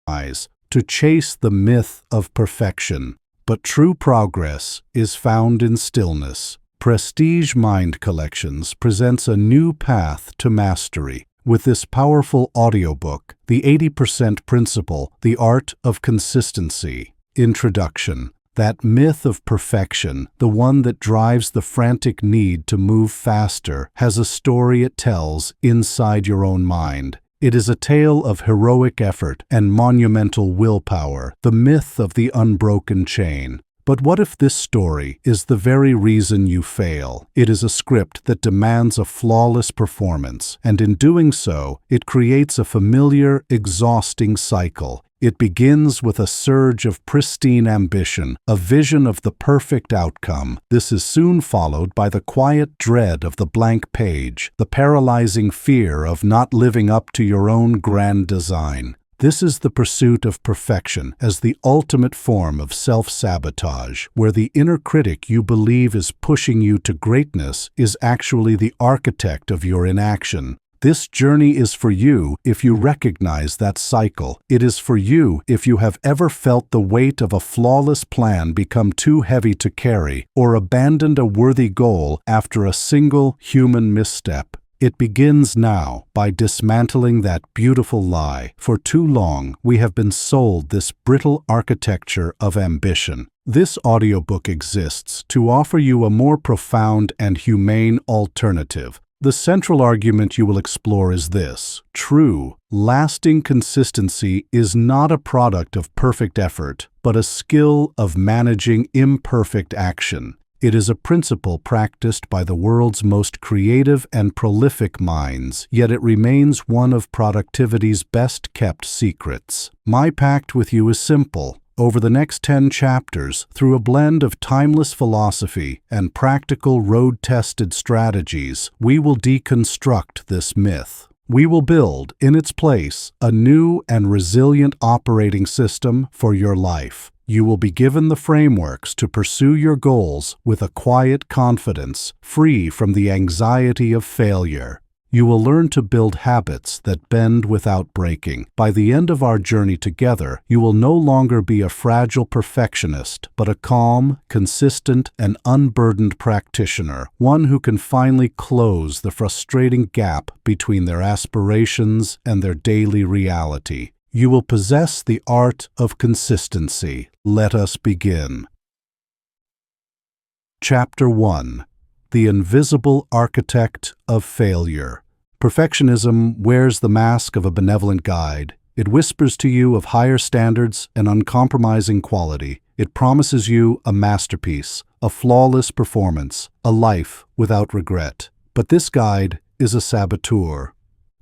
eyes to chase the myth of perfection. But true progress is found in stillness. Prestige Mind Collections presents a new path to mastery. With this powerful audiobook, The 80% Principle, The Art of Consistency. Introduction. That myth of perfection, the one that drives the frantic need to move faster, has a story it tells inside your own mind. It is a tale of heroic effort and monumental willpower, the myth of the unbroken chain. But what if this story is the very reason you fail? It is a script that demands a flawless performance, and in doing so, it creates a familiar, exhausting cycle. It begins with a surge of pristine ambition, a vision of the perfect outcome. This is soon followed by the quiet dread of the blank page, the paralyzing fear of not living up to your own grand design. This is the pursuit of perfection as the ultimate form of self-sabotage, where the inner critic you believe is pushing you to greatness is actually the architect of your inaction. This journey is for you if you recognize that cycle. It is for you if you have ever felt the weight of a flawless plan become too heavy to carry, or abandoned a worthy goal after a single human misstep. It begins now by dismantling that beautiful lie. For too long, we have been sold this brittle architecture of ambition. This audiobook exists to offer you a more profound and humane alternative. The central argument you will explore is this: true, lasting consistency is not a product of perfect effort, but a skill of managing imperfect action. It is a principle practiced by the world's most creative and prolific minds, yet it remains one of productivity's best-kept secrets. My pact with you is simple. Over the next 10 chapters, through a blend of timeless philosophy and practical road-tested strategies, we will deconstruct this myth. We will build, in its place, a new and resilient operating system for your life. You will be given the frameworks to pursue your goals with a quiet confidence, free from the anxiety of failure. You will learn to build habits that bend without breaking. By the end of our journey together, you will no longer be a fragile perfectionist, but a calm, consistent, and unburdened practitioner, one who can finally close the frustrating gap between their aspirations and their daily reality. You will possess the art of consistency. Let us begin. Chapter 1. The Invisible Architect of Failure. Perfectionism wears the mask of a benevolent guide. It whispers to you of higher standards and uncompromising quality. It promises you a masterpiece, a flawless performance, a life without regret. But this guide is a saboteur.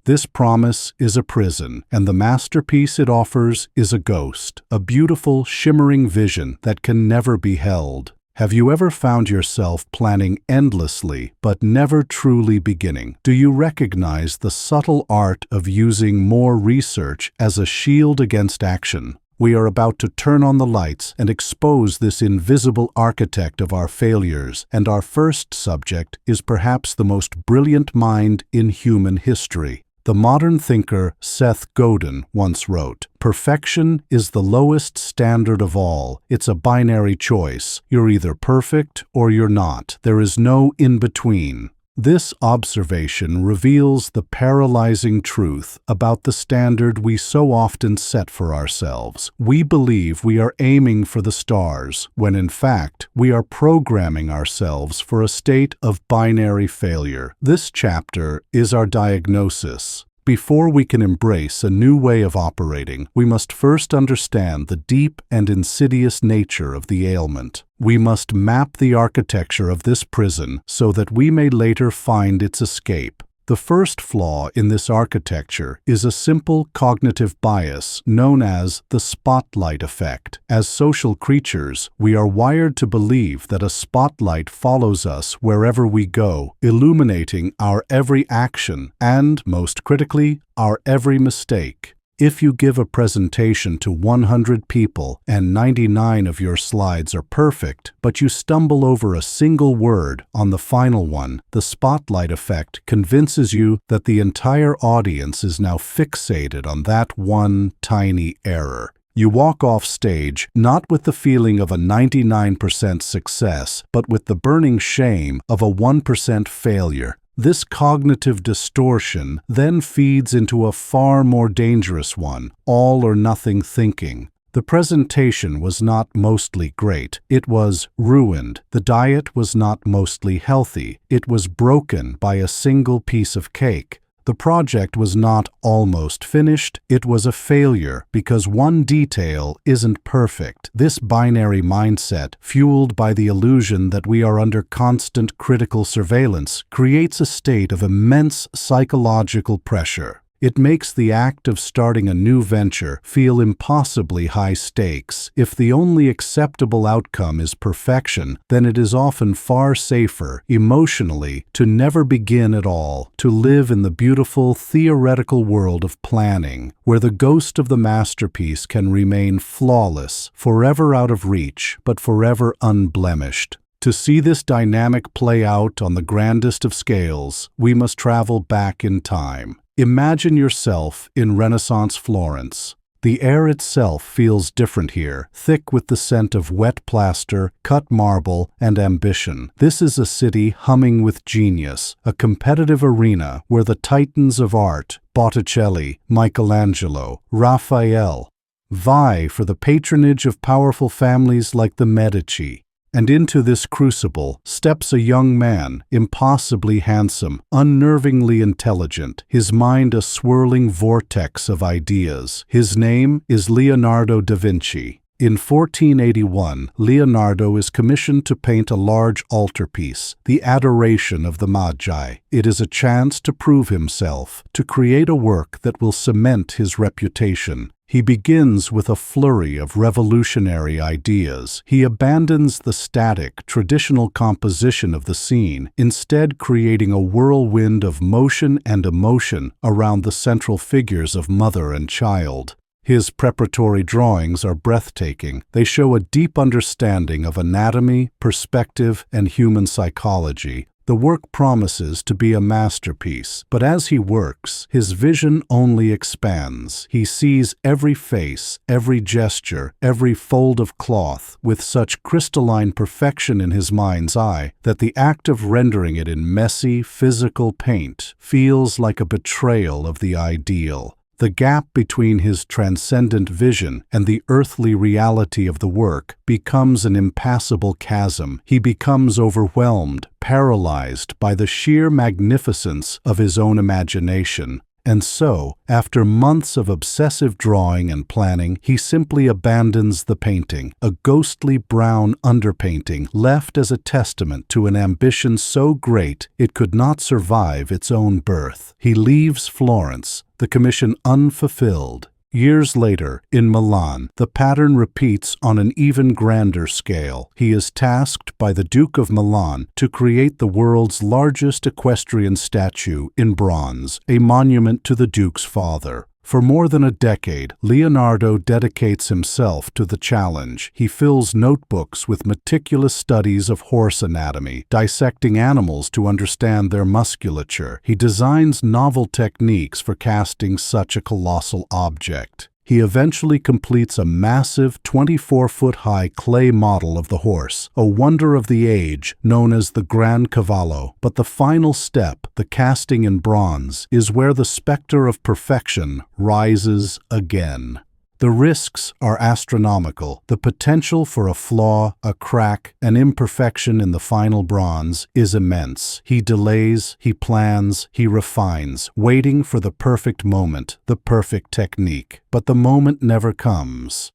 This promise is a prison, and the masterpiece it offers is a ghost, a beautiful, shimmering vision that can never be held. Have you ever found yourself planning endlessly, but never truly beginning? Do you recognize the subtle art of using more research as a shield against action? We are about to turn on the lights and expose this invisible architect of our failures, and our first subject is perhaps the most brilliant mind in human history. The modern thinker Seth Godin once wrote, "Perfection is the lowest standard of all. It's a binary choice. You're either perfect or you're not. There is no in-between." This observation reveals the paralyzing truth about the standard we so often set for ourselves. We believe we are aiming for the stars, when in fact we are programming ourselves for a state of binary failure. This chapter is our diagnosis. Before we can embrace a new way of operating, we must first understand the deep and insidious nature of the ailment. We must map the architecture of this prison so that we may later find its escape. The first flaw in this architecture is a simple cognitive bias known as the spotlight effect. As social creatures, we are wired to believe that a spotlight follows us wherever we go, illuminating our every action and, most critically, our every mistake. If you give a presentation to 100 people and 99 of your slides are perfect, but you stumble over a single word on the final one, the spotlight effect convinces you that the entire audience is now fixated on that one tiny error. You walk off stage not with the feeling of a 99% success, but with the burning shame of a 1% failure. This cognitive distortion then feeds into a far more dangerous one, all or nothing thinking. The presentation was not mostly great. It was ruined. The diet was not mostly healthy. It was broken by a single piece of cake. The project was not almost finished, it was a failure because one detail isn't perfect. This binary mindset, fueled by the illusion that we are under constant critical surveillance, creates a state of immense psychological pressure. It makes the act of starting a new venture feel impossibly high stakes. If the only acceptable outcome is perfection, then it is often far safer, emotionally, to never begin at all, to live in the beautiful, theoretical world of planning, where the ghost of the masterpiece can remain flawless, forever out of reach, but forever unblemished. To see this dynamic play out on the grandest of scales, we must travel back in time. Imagine yourself in Renaissance Florence. The air itself feels different here, thick with the scent of wet plaster, cut marble, and ambition. This is a city humming with genius, a competitive arena where the titans of art, Botticelli, Michelangelo, Raphael, vie for the patronage of powerful families like the Medici. And into this crucible steps a young man, impossibly handsome, unnervingly intelligent, his mind a swirling vortex of ideas. His name is Leonardo da Vinci. In 1481, Leonardo is commissioned to paint a large altarpiece, the Adoration of the Magi. It is a chance to prove himself, to create a work that will cement his reputation. He begins with a flurry of revolutionary ideas. He abandons the static, traditional composition of the scene, instead creating a whirlwind of motion and emotion around the central figures of mother and child. His preparatory drawings are breathtaking. They show a deep understanding of anatomy, perspective, and human psychology. The work promises to be a masterpiece, but as he works, his vision only expands. He sees every face, every gesture, every fold of cloth with such crystalline perfection in his mind's eye that the act of rendering it in messy, physical paint feels like a betrayal of the ideal. The gap between his transcendent vision and the earthly reality of the work becomes an impassable chasm. He becomes overwhelmed, paralyzed by the sheer magnificence of his own imagination. And so, after months of obsessive drawing and planning, he simply abandons the painting, a ghostly brown underpainting left as a testament to an ambition so great it could not survive its own birth. He leaves Florence, the commission unfulfilled. Years later, in Milan, the pattern repeats on an even grander scale. He is tasked by the Duke of Milan to create the world's largest equestrian statue in bronze, a monument to the Duke's father. For more than a decade, Leonardo dedicates himself to the challenge. He fills notebooks with meticulous studies of horse anatomy, dissecting animals to understand their musculature. He designs novel techniques for casting such a colossal object. He eventually completes a massive 24-foot-high clay model of the horse, a wonder of the age known as the Gran Cavallo. But the final step, the casting in bronze, is where the specter of perfection rises again. The risks are astronomical. The potential for a flaw, a crack, an imperfection in the final bronze is immense. He delays, he plans, he refines, waiting for the perfect moment, the perfect technique. But the moment never comes.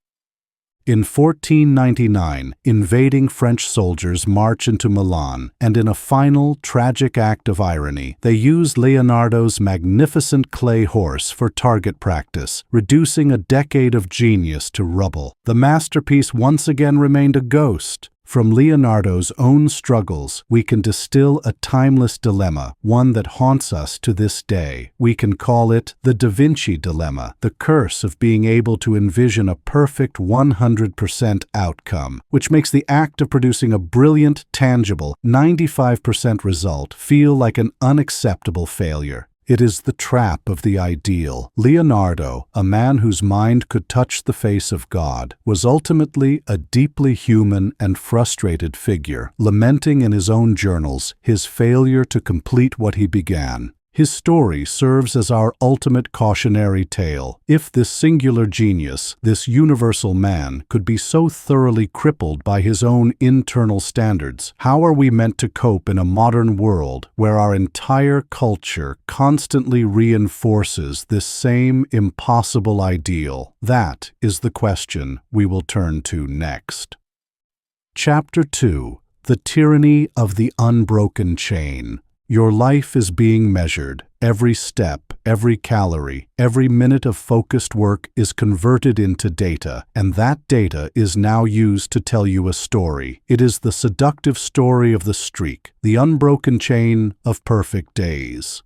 In 1499, invading French soldiers march into Milan, and in a final, tragic act of irony, they use Leonardo's magnificent clay horse for target practice, reducing a decade of genius to rubble. The masterpiece once again remained a ghost. From Leonardo's own struggles, we can distill a timeless dilemma, one that haunts us to this day. We can call it the Da Vinci dilemma, the curse of being able to envision a perfect 100% outcome, which makes the act of producing a brilliant, tangible 95% result feel like an unacceptable failure. It is the trap of the ideal. Leonardo, a man whose mind could touch the face of God, was ultimately a deeply human and frustrated figure, lamenting in his own journals his failure to complete what he began. His story serves as our ultimate cautionary tale. If this singular genius, this universal man, could be so thoroughly crippled by his own internal standards, how are we meant to cope in a modern world where our entire culture constantly reinforces this same impossible ideal? That is the question we will turn to next. Chapter 2: The Tyranny of the Unbroken Chain. Your life is being measured. Every step, every calorie, every minute of focused work is converted into data, and that data is now used to tell you a story. It is the seductive story of the streak, the unbroken chain of perfect days.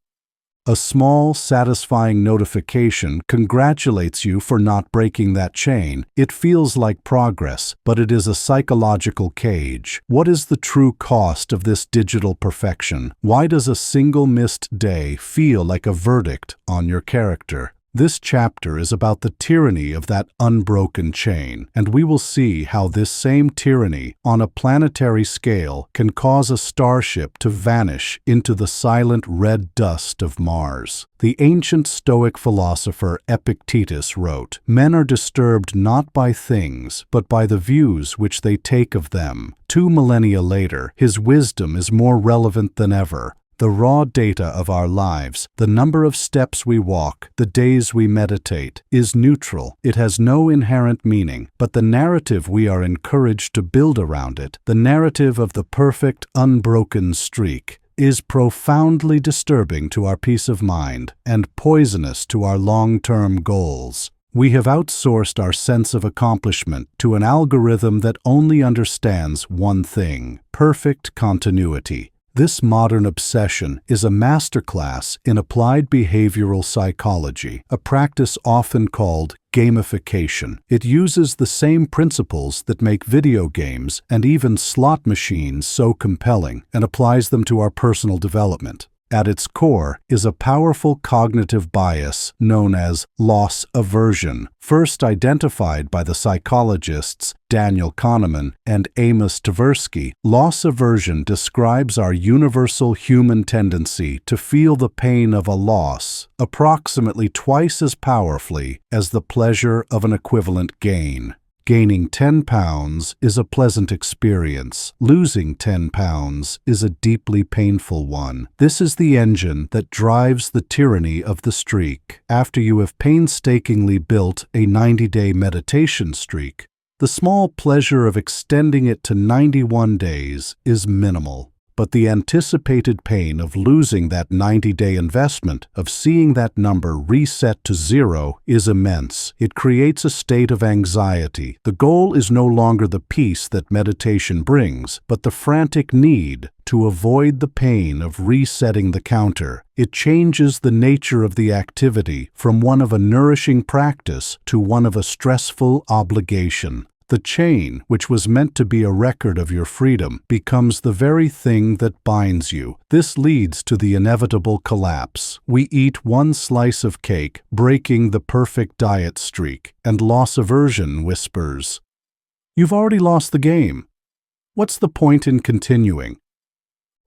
A small, satisfying notification congratulates you for not breaking that chain. It feels like progress, but it is a psychological cage. What is the true cost of this digital perfection? Why does a single missed day feel like a verdict on your character? This chapter is about the tyranny of that unbroken chain, and we will see how this same tyranny, on a planetary scale, can cause a starship to vanish into the silent red dust of Mars. The ancient Stoic philosopher Epictetus wrote, "Men are disturbed not by things, but by the views which they take of them." 2 millennia later, his wisdom is more relevant than ever. The raw data of our lives, the number of steps we walk, the days we meditate, is neutral. It has no inherent meaning, but the narrative we are encouraged to build around it, the narrative of the perfect, unbroken streak, is profoundly disturbing to our peace of mind and poisonous to our long-term goals. We have outsourced our sense of accomplishment to an algorithm that only understands one thing: perfect continuity. This modern obsession is a masterclass in applied behavioral psychology, a practice often called gamification. It uses the same principles that make video games and even slot machines so compelling and applies them to our personal development. At its core is a powerful cognitive bias known as loss aversion, first identified by the psychologists Daniel Kahneman and Amos Tversky. Loss aversion describes our universal human tendency to feel the pain of a loss approximately twice as powerfully as the pleasure of an equivalent gain. Gaining 10 pounds is a pleasant experience. Losing 10 pounds is a deeply painful one. This is the engine that drives the tyranny of the streak. After you have painstakingly built a 90-day meditation streak, the small pleasure of extending it to 91 days is minimal. But the anticipated pain of losing that 90-day investment, of seeing that number reset to 0, is immense. It creates a state of anxiety. The goal is no longer the peace that meditation brings, but the frantic need to avoid the pain of resetting the counter. It changes the nature of the activity from one of a nourishing practice to one of a stressful obligation. The chain, which was meant to be a record of your freedom, becomes the very thing that binds you. This leads to the inevitable collapse. We eat one slice of cake, breaking the perfect diet streak, and loss aversion whispers, "You've already lost the game. What's the point in continuing?"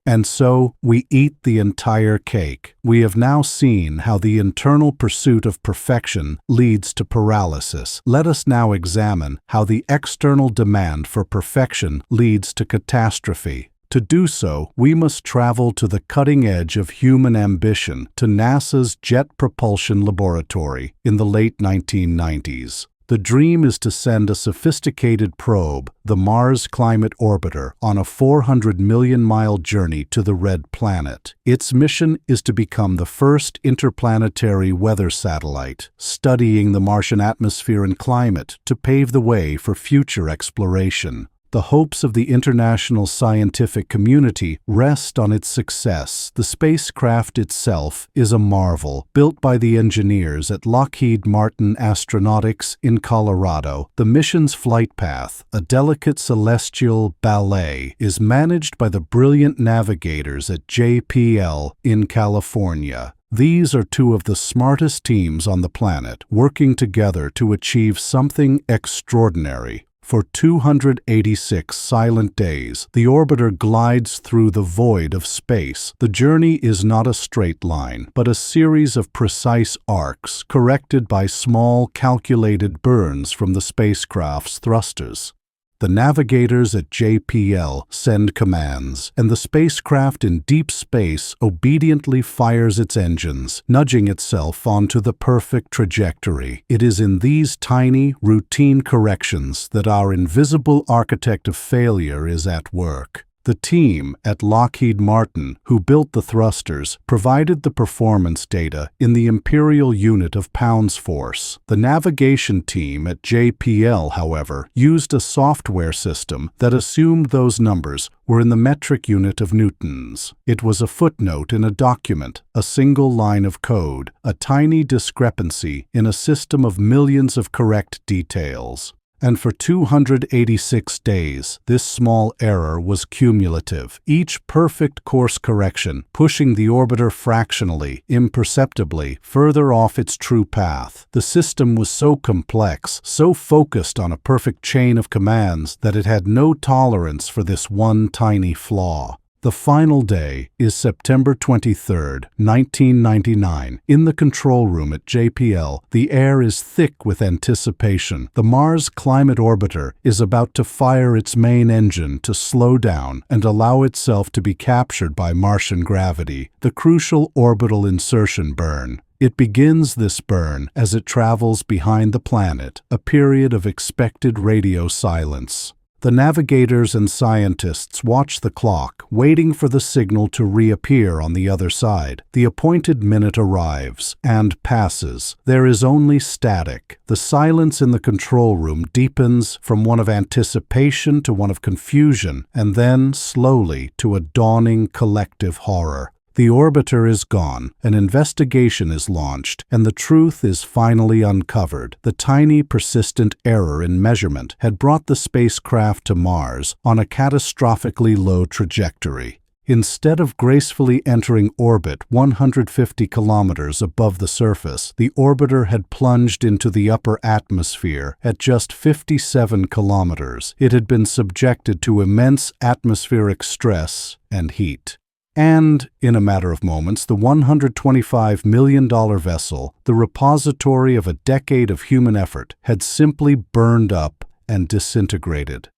And so we eat the entire cake. We have now seen how the internal pursuit of perfection leads to paralysis. Let us now examine how the external demand for perfection leads to catastrophe. To do so, we must travel to the cutting edge of human ambition, to NASA's Jet Propulsion Laboratory in the late 1990s. The dream is to send a sophisticated probe, the Mars Climate Orbiter, on a 400 million-mile journey to the Red Planet. Its mission is to become the first interplanetary weather satellite, studying the Martian atmosphere and climate to pave the way for future exploration. The hopes of the international scientific community rest on its success. The spacecraft itself is a marvel, built by the engineers at Lockheed Martin Astronautics in Colorado. The mission's flight path, a delicate celestial ballet, is managed by the brilliant navigators at JPL in California. These are two of the smartest teams on the planet, working together to achieve something extraordinary. For 286 silent days, the orbiter glides through the void of space. The journey is not a straight line, but a series of precise arcs corrected by small, calculated burns from the spacecraft's thrusters. The navigators at JPL send commands, and the spacecraft in deep space obediently fires its engines, nudging itself onto the perfect trajectory. It is in these tiny, routine corrections that our invisible architect of failure is at work. The team at Lockheed Martin, who built the thrusters, provided the performance data in the imperial unit of pounds force. The navigation team at JPL, however, used a software system that assumed those numbers were in the metric unit of newtons. It was a footnote in a document, a single line of code, a tiny discrepancy in a system of millions of correct details. And for 286 days, this small error was cumulative, each perfect course correction pushing the orbiter fractionally, imperceptibly, further off its true path. The system was so complex, so focused on a perfect chain of commands that it had no tolerance for this one tiny flaw. The final day is September 23, 1999. In the control room at JPL, the air is thick with anticipation. The Mars Climate Orbiter is about to fire its main engine to slow down and allow itself to be captured by Martian gravity, the crucial orbital insertion burn. It begins this burn as it travels behind the planet, a period of expected radio silence. The navigators and scientists watch the clock, waiting for the signal to reappear on the other side. The appointed minute arrives and passes. There is only static. The silence in the control room deepens from one of anticipation to one of confusion, and then, slowly, to a dawning collective horror. The orbiter is gone, an investigation is launched, and the truth is finally uncovered. The tiny, persistent error in measurement had brought the spacecraft to Mars on a catastrophically low trajectory. Instead of gracefully entering orbit 150 kilometers above the surface, the orbiter had plunged into the upper atmosphere at just 57 kilometers. It had been subjected to immense atmospheric stress and heat. And, in a matter of moments, the $125 million vessel, the repository of a decade of human effort, had simply burned up and disintegrated.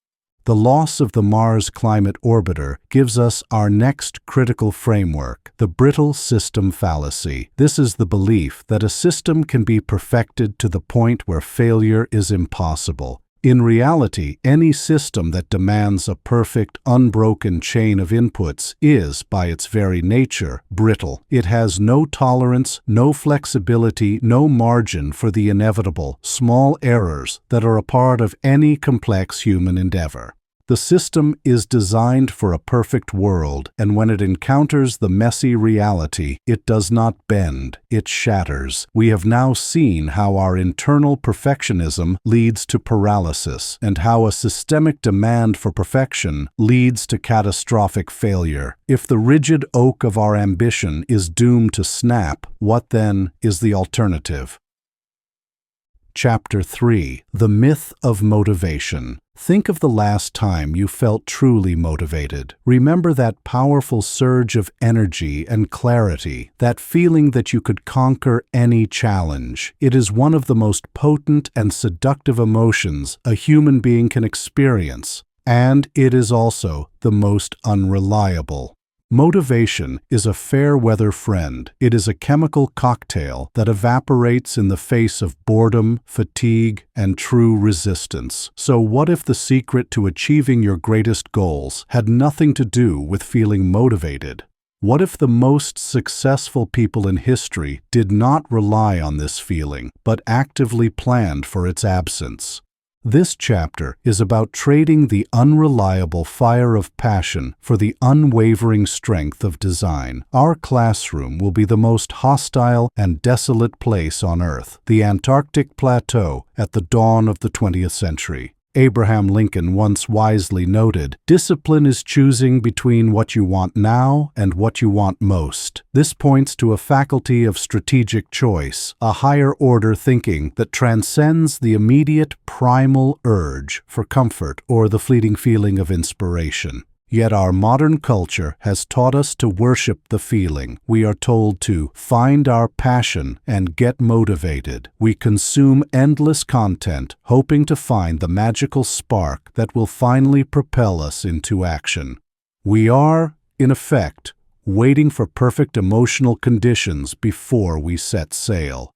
The loss of the Mars Climate Orbiter gives us our next critical framework, the brittle system fallacy. This is the belief that a system can be perfected to the point where failure is impossible. In reality, any system that demands a perfect, unbroken chain of inputs is, by its very nature, brittle. It has no tolerance, no flexibility, no margin for the inevitable, small errors that are a part of any complex human endeavor. The system is designed for a perfect world, and when it encounters the messy reality, it does not bend, it shatters. We have now seen how our internal perfectionism leads to paralysis, and how a systemic demand for perfection leads to catastrophic failure. If the rigid oak of our ambition is doomed to snap, what then is the alternative? Chapter 3. The Myth of Motivation. Think of the last time you felt truly motivated. Remember that powerful surge of energy and clarity, that feeling that you could conquer any challenge. It is one of the most potent and seductive emotions a human being can experience, and it is also the most unreliable. Motivation is a fair-weather friend. It is a chemical cocktail that evaporates in the face of boredom, fatigue, and true resistance. So what if the secret to achieving your greatest goals had nothing to do with feeling motivated? What if the most successful people in history did not rely on this feeling, but actively planned for its absence? This chapter is about trading the unreliable fire of passion for the unwavering strength of design. Our classroom will be the most hostile and desolate place on Earth, the Antarctic Plateau at the dawn of the 20th century. Abraham Lincoln once wisely noted, "Discipline is choosing between what you want now and what you want most." This points to a faculty of strategic choice, a higher-order thinking that transcends the immediate primal urge for comfort or the fleeting feeling of inspiration. Yet our modern culture has taught us to worship the feeling. We are told to find our passion and get motivated. We consume endless content, hoping to find the magical spark that will finally propel us into action. We are, in effect, waiting for perfect emotional conditions before we set sail.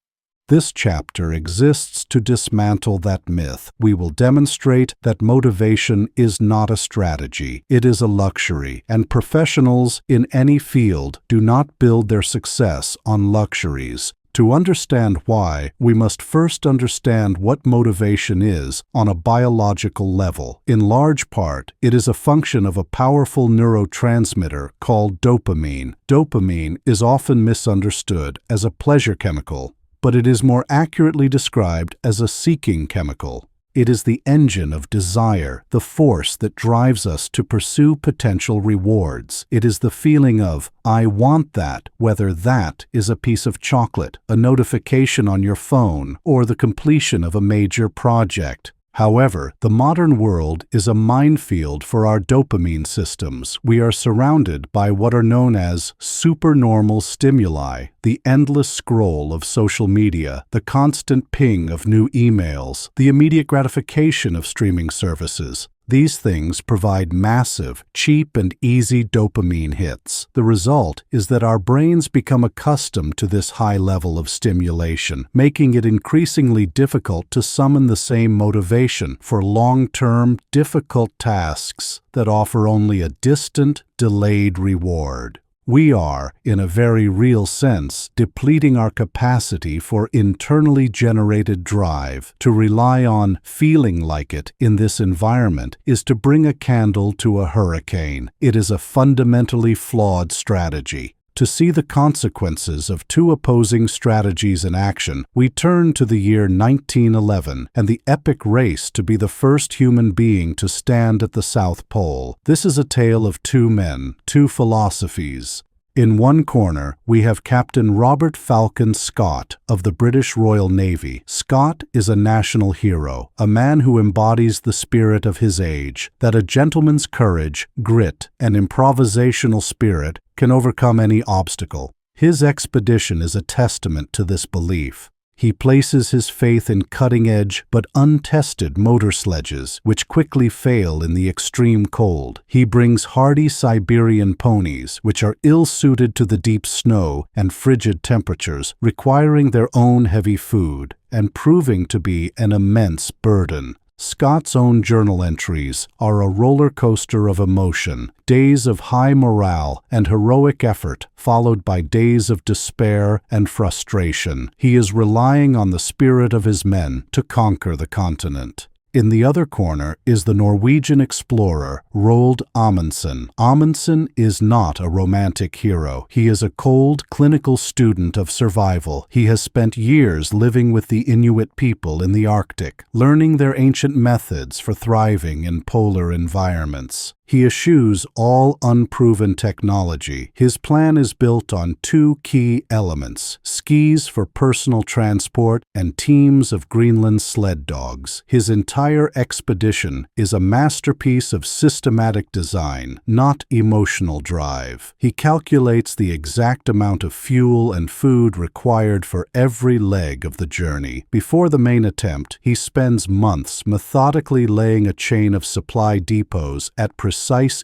This chapter exists to dismantle that myth. We will demonstrate that motivation is not a strategy, it is a luxury, and professionals in any field do not build their success on luxuries. To understand why, we must first understand what motivation is on a biological level. In large part, it is a function of a powerful neurotransmitter called dopamine. Dopamine is often misunderstood as a pleasure chemical, but it is more accurately described as a seeking chemical. It is the engine of desire, the force that drives us to pursue potential rewards. It is the feeling of, "I want that," whether that is a piece of chocolate, a notification on your phone, or the completion of a major project. However, the modern world is a minefield for our dopamine systems. We are surrounded by what are known as supernormal stimuli, the endless scroll of social media, the constant ping of new emails, the immediate gratification of streaming services. These things provide massive, cheap, and easy dopamine hits. The result is that our brains become accustomed to this high level of stimulation, making it increasingly difficult to summon the same motivation for long-term, difficult tasks that offer only a distant, delayed reward. We are, in a very real sense, depleting our capacity for internally generated drive. To rely on feeling like it in this environment is to bring a candle to a hurricane. It is a fundamentally flawed strategy. To see the consequences of two opposing strategies in action, we turn to the year 1911 and the epic race to be the first human being to stand at the South Pole. This is a tale of two men, two philosophies. In one corner, we have Captain Robert Falcon Scott of the British Royal Navy. Scott is a national hero, a man who embodies the spirit of his age, that a gentleman's courage, grit, and improvisational spirit can overcome any obstacle. His expedition is a testament to this belief. He places his faith in cutting-edge but untested motor sledges, which quickly fail in the extreme cold. He brings hardy Siberian ponies, which are ill-suited to the deep snow and frigid temperatures, requiring their own heavy food, and proving to be an immense burden. Scott's own journal entries are a roller coaster of emotion, days of high morale and heroic effort, followed by days of despair and frustration. He is relying on the spirit of his men to conquer the continent. In the other corner is the Norwegian explorer, Roald Amundsen. Amundsen is not a romantic hero. He is a cold, clinical student of survival. He has spent years living with the Inuit people in the Arctic, learning their ancient methods for thriving in polar environments. He eschews all unproven technology. His plan is built on two key elements: skis for personal transport and teams of Greenland sled dogs. His entire expedition is a masterpiece of systematic design, not emotional drive. He calculates the exact amount of fuel and food required for every leg of the journey. Before the main attempt, he spends months methodically laying a chain of supply depots at precise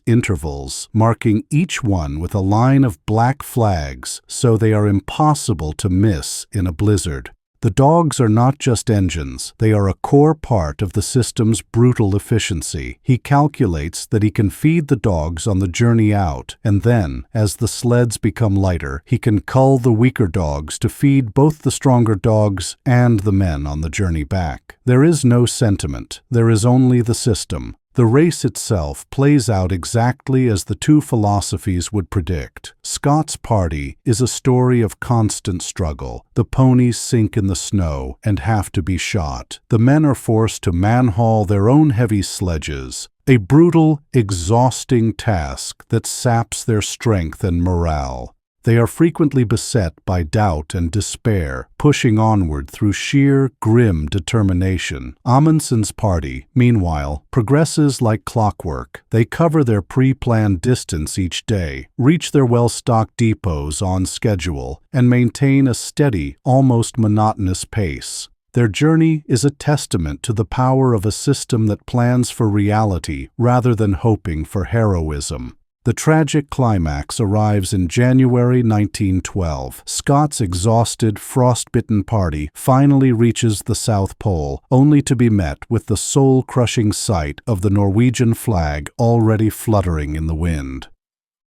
intervals, marking each one with a line of black flags so they are impossible to miss in a blizzard. The dogs are not just engines, they are a core part of the system's brutal efficiency. He calculates that he can feed the dogs on the journey out, and then, as the sleds become lighter, he can cull the weaker dogs to feed both the stronger dogs and the men on the journey back. There is no sentiment, there is only the system. The race itself plays out exactly as the two philosophies would predict. Scott's party is a story of constant struggle. The ponies sink in the snow and have to be shot. The men are forced to man-haul their own heavy sledges, a brutal, exhausting task that saps their strength and morale. They are frequently beset by doubt and despair, pushing onward through sheer, grim determination. Amundsen's party, meanwhile, progresses like clockwork. They cover their pre-planned distance each day, reach their well-stocked depots on schedule, and maintain a steady, almost monotonous pace. Their journey is a testament to the power of a system that plans for reality rather than hoping for heroism. The tragic climax arrives in January 1912. Scott's exhausted, frostbitten party finally reaches the South Pole, only to be met with the soul-crushing sight of the Norwegian flag already fluttering in the wind.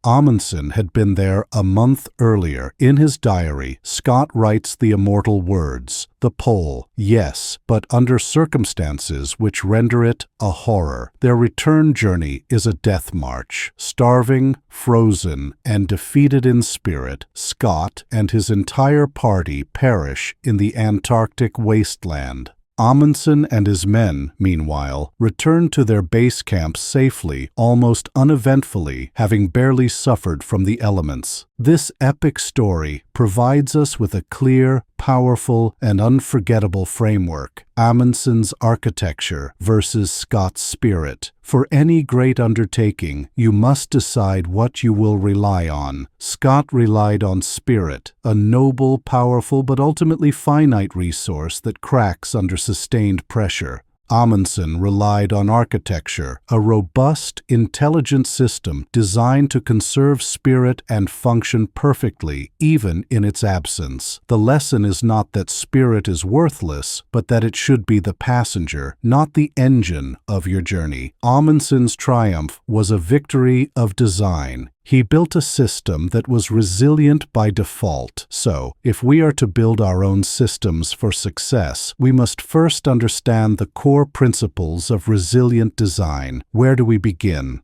Amundsen had been there a month earlier. In his diary, Scott writes the immortal words, "The pole, yes, but under circumstances which render it a horror." Their return journey is a death march. Starving, frozen, and defeated in spirit, Scott and his entire party perish in the Antarctic wasteland. Amundsen and his men, meanwhile, return to their base camps safely, almost uneventfully, having barely suffered from the elements. This epic story provides us with a clear, powerful, and unforgettable framework: Amundsen's architecture versus Scott's spirit. For any great undertaking, you must decide what you will rely on. Scott relied on spirit, a noble, powerful, but ultimately finite resource that cracks under sustained pressure. Amundsen relied on architecture, a robust, intelligent system designed to conserve spirit and function perfectly, even in its absence. The lesson is not that spirit is worthless, but that it should be the passenger, not the engine of your journey. Amundsen's triumph was a victory of design. He built a system that was resilient by default. So, if we are to build our own systems for success, we must first understand the core principles of resilient design. Where do we begin?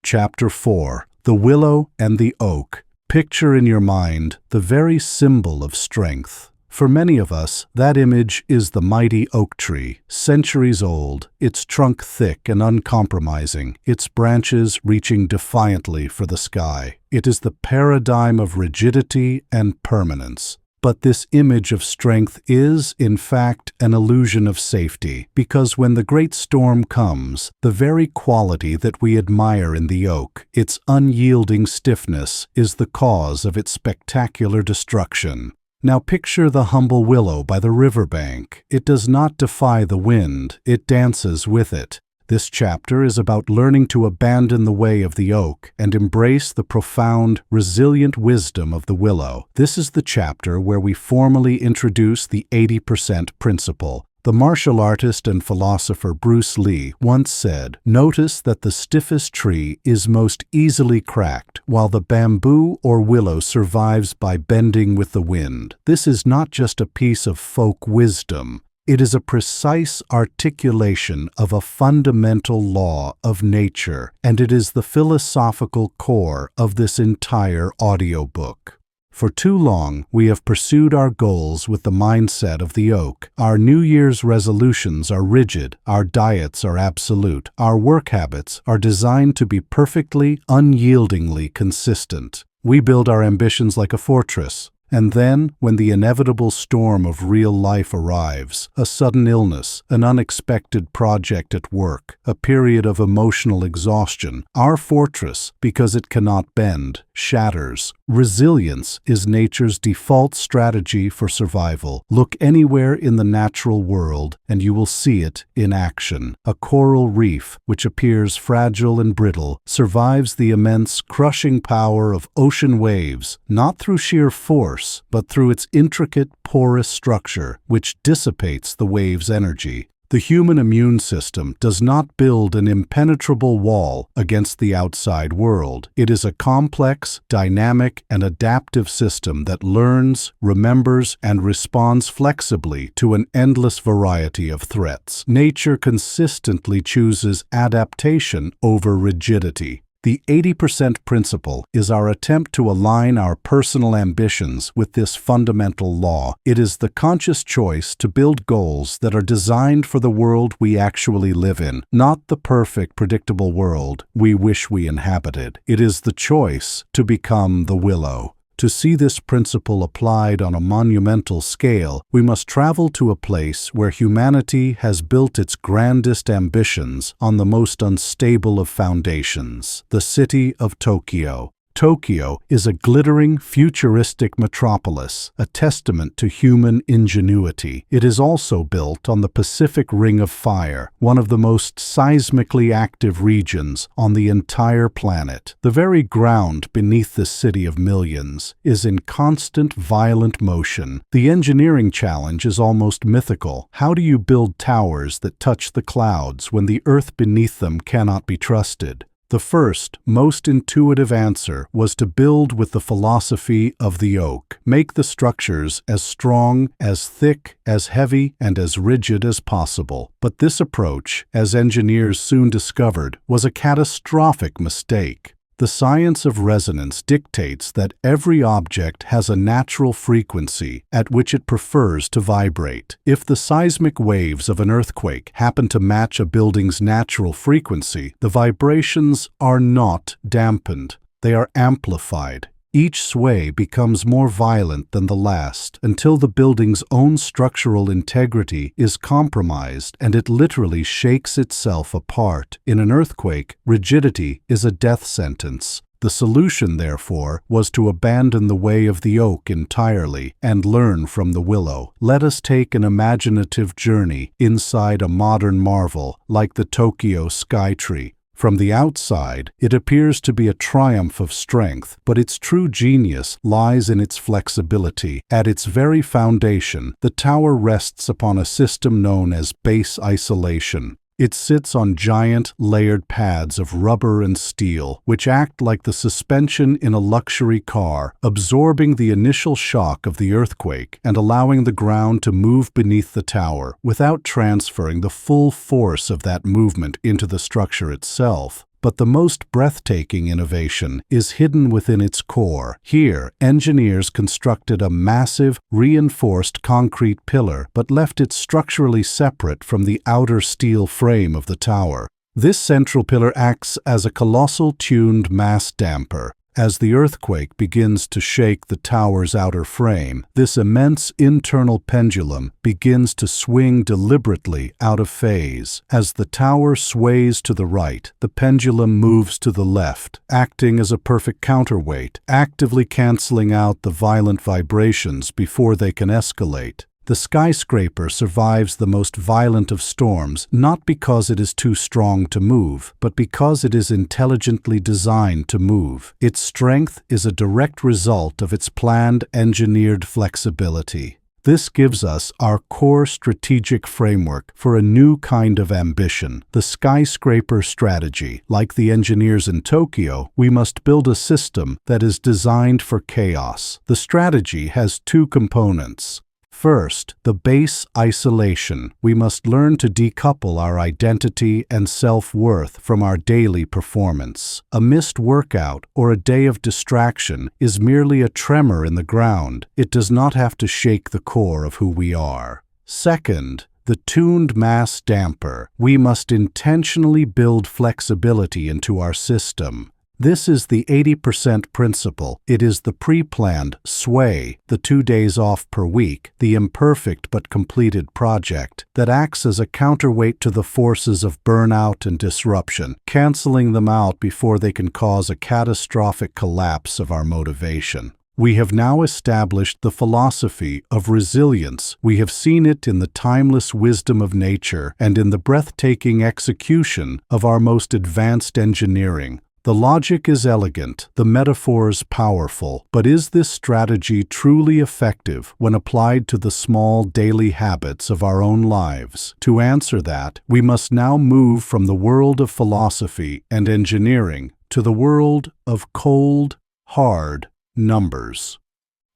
Chapter 4. The Willow and the Oak. Picture in your mind the very symbol of strength. For many of us, that image is the mighty oak tree, centuries old, its trunk thick and uncompromising, its branches reaching defiantly for the sky. It is the paradigm of rigidity and permanence. But this image of strength is, in fact, an illusion of safety, because when the great storm comes, the very quality that we admire in the oak, its unyielding stiffness, is the cause of its spectacular destruction. Now picture the humble willow by the riverbank. It does not defy the wind, it dances with it. This chapter is about learning to abandon the way of the oak and embrace the profound, resilient wisdom of the willow. This is the chapter where we formally introduce the 80% principle. The martial artist and philosopher Bruce Lee once said, "Notice that the stiffest tree is most easily cracked, while the bamboo or willow survives by bending with the wind." This is not just a piece of folk wisdom. It is a precise articulation of a fundamental law of nature, and it is the philosophical core of this entire audiobook. For too long, we have pursued our goals with the mindset of the oak. Our New Year's resolutions are rigid, our diets are absolute, our work habits are designed to be perfectly, unyieldingly consistent. We build our ambitions like a fortress. And then, when the inevitable storm of real life arrives, a sudden illness, an unexpected project at work, a period of emotional exhaustion, our fortress, because it cannot bend, shatters. Resilience is nature's default strategy for survival. Look anywhere in the natural world, and you will see it in action. A coral reef, which appears fragile and brittle, survives the immense, crushing power of ocean waves, not through sheer force, force, but through its intricate, porous structure, which dissipates the wave's energy. The human immune system does not build an impenetrable wall against the outside world. It is a complex, dynamic, and adaptive system that learns, remembers, and responds flexibly to an endless variety of threats. Nature consistently chooses adaptation over rigidity. The 80% principle is our attempt to align our personal ambitions with this fundamental law. It is the conscious choice to build goals that are designed for the world we actually live in, not the perfect, predictable world we wish we inhabited. It is the choice to become the Willow. To see this principle applied on a monumental scale, we must travel to a place where humanity has built its grandest ambitions on the most unstable of foundations, the city of Tokyo. Tokyo is a glittering, futuristic metropolis, a testament to human ingenuity. It is also built on the Pacific Ring of Fire, one of the most seismically active regions on the entire planet. The very ground beneath this city of millions is in constant, violent motion. The engineering challenge is almost mythical. How do you build towers that touch the clouds when the earth beneath them cannot be trusted? The first, most intuitive answer was to build with the philosophy of the oak. Make the structures as strong, as thick, as heavy, and as rigid as possible. But this approach, as engineers soon discovered, was a catastrophic mistake. The science of resonance dictates that every object has a natural frequency at which it prefers to vibrate. If the seismic waves of an earthquake happen to match a building's natural frequency, the vibrations are not dampened. They are amplified. Each sway becomes more violent than the last until the building's own structural integrity is compromised and it literally shakes itself apart. In an earthquake, rigidity is a death sentence. The solution, therefore, was to abandon the way of the oak entirely and learn from the willow. Let us take an imaginative journey inside a modern marvel like the Tokyo Skytree. From the outside, it appears to be a triumph of strength, but its true genius lies in its flexibility. At its very foundation, the tower rests upon a system known as base isolation. It sits on giant, layered pads of rubber and steel, which act like the suspension in a luxury car, absorbing the initial shock of the earthquake and allowing the ground to move beneath the tower without transferring the full force of that movement into the structure itself. But the most breathtaking innovation is hidden within its core. Here, engineers constructed a massive, reinforced concrete pillar but left it structurally separate from the outer steel frame of the tower. This central pillar acts as a colossal tuned mass damper. As the earthquake begins to shake the tower's outer frame, this immense internal pendulum begins to swing deliberately out of phase. As the tower sways to the right, the pendulum moves to the left, acting as a perfect counterweight, actively canceling out the violent vibrations before they can escalate. The skyscraper survives the most violent of storms not because it is too strong to move, but because it is intelligently designed to move. Its strength is a direct result of its planned, engineered flexibility. This gives us our core strategic framework for a new kind of ambition, the skyscraper strategy. Like the engineers in Tokyo, we must build a system that is designed for chaos. The strategy has two components. First, the base isolation. We must learn to decouple our identity and self-worth from our daily performance. A missed workout or a day of distraction is merely a tremor in the ground. It does not have to shake the core of who we are. Second, the tuned mass damper. We must intentionally build flexibility into our system. This is the 80% principle. It is the pre-planned sway, the 2 days off per week, the imperfect but completed project that acts as a counterweight to the forces of burnout and disruption, canceling them out before they can cause a catastrophic collapse of our motivation. We have now established the philosophy of resilience. We have seen it in the timeless wisdom of nature and in the breathtaking execution of our most advanced engineering. The logic is elegant, the metaphors powerful, but is this strategy truly effective when applied to the small daily habits of our own lives? To answer that, we must now move from the world of philosophy and engineering to the world of cold, hard numbers.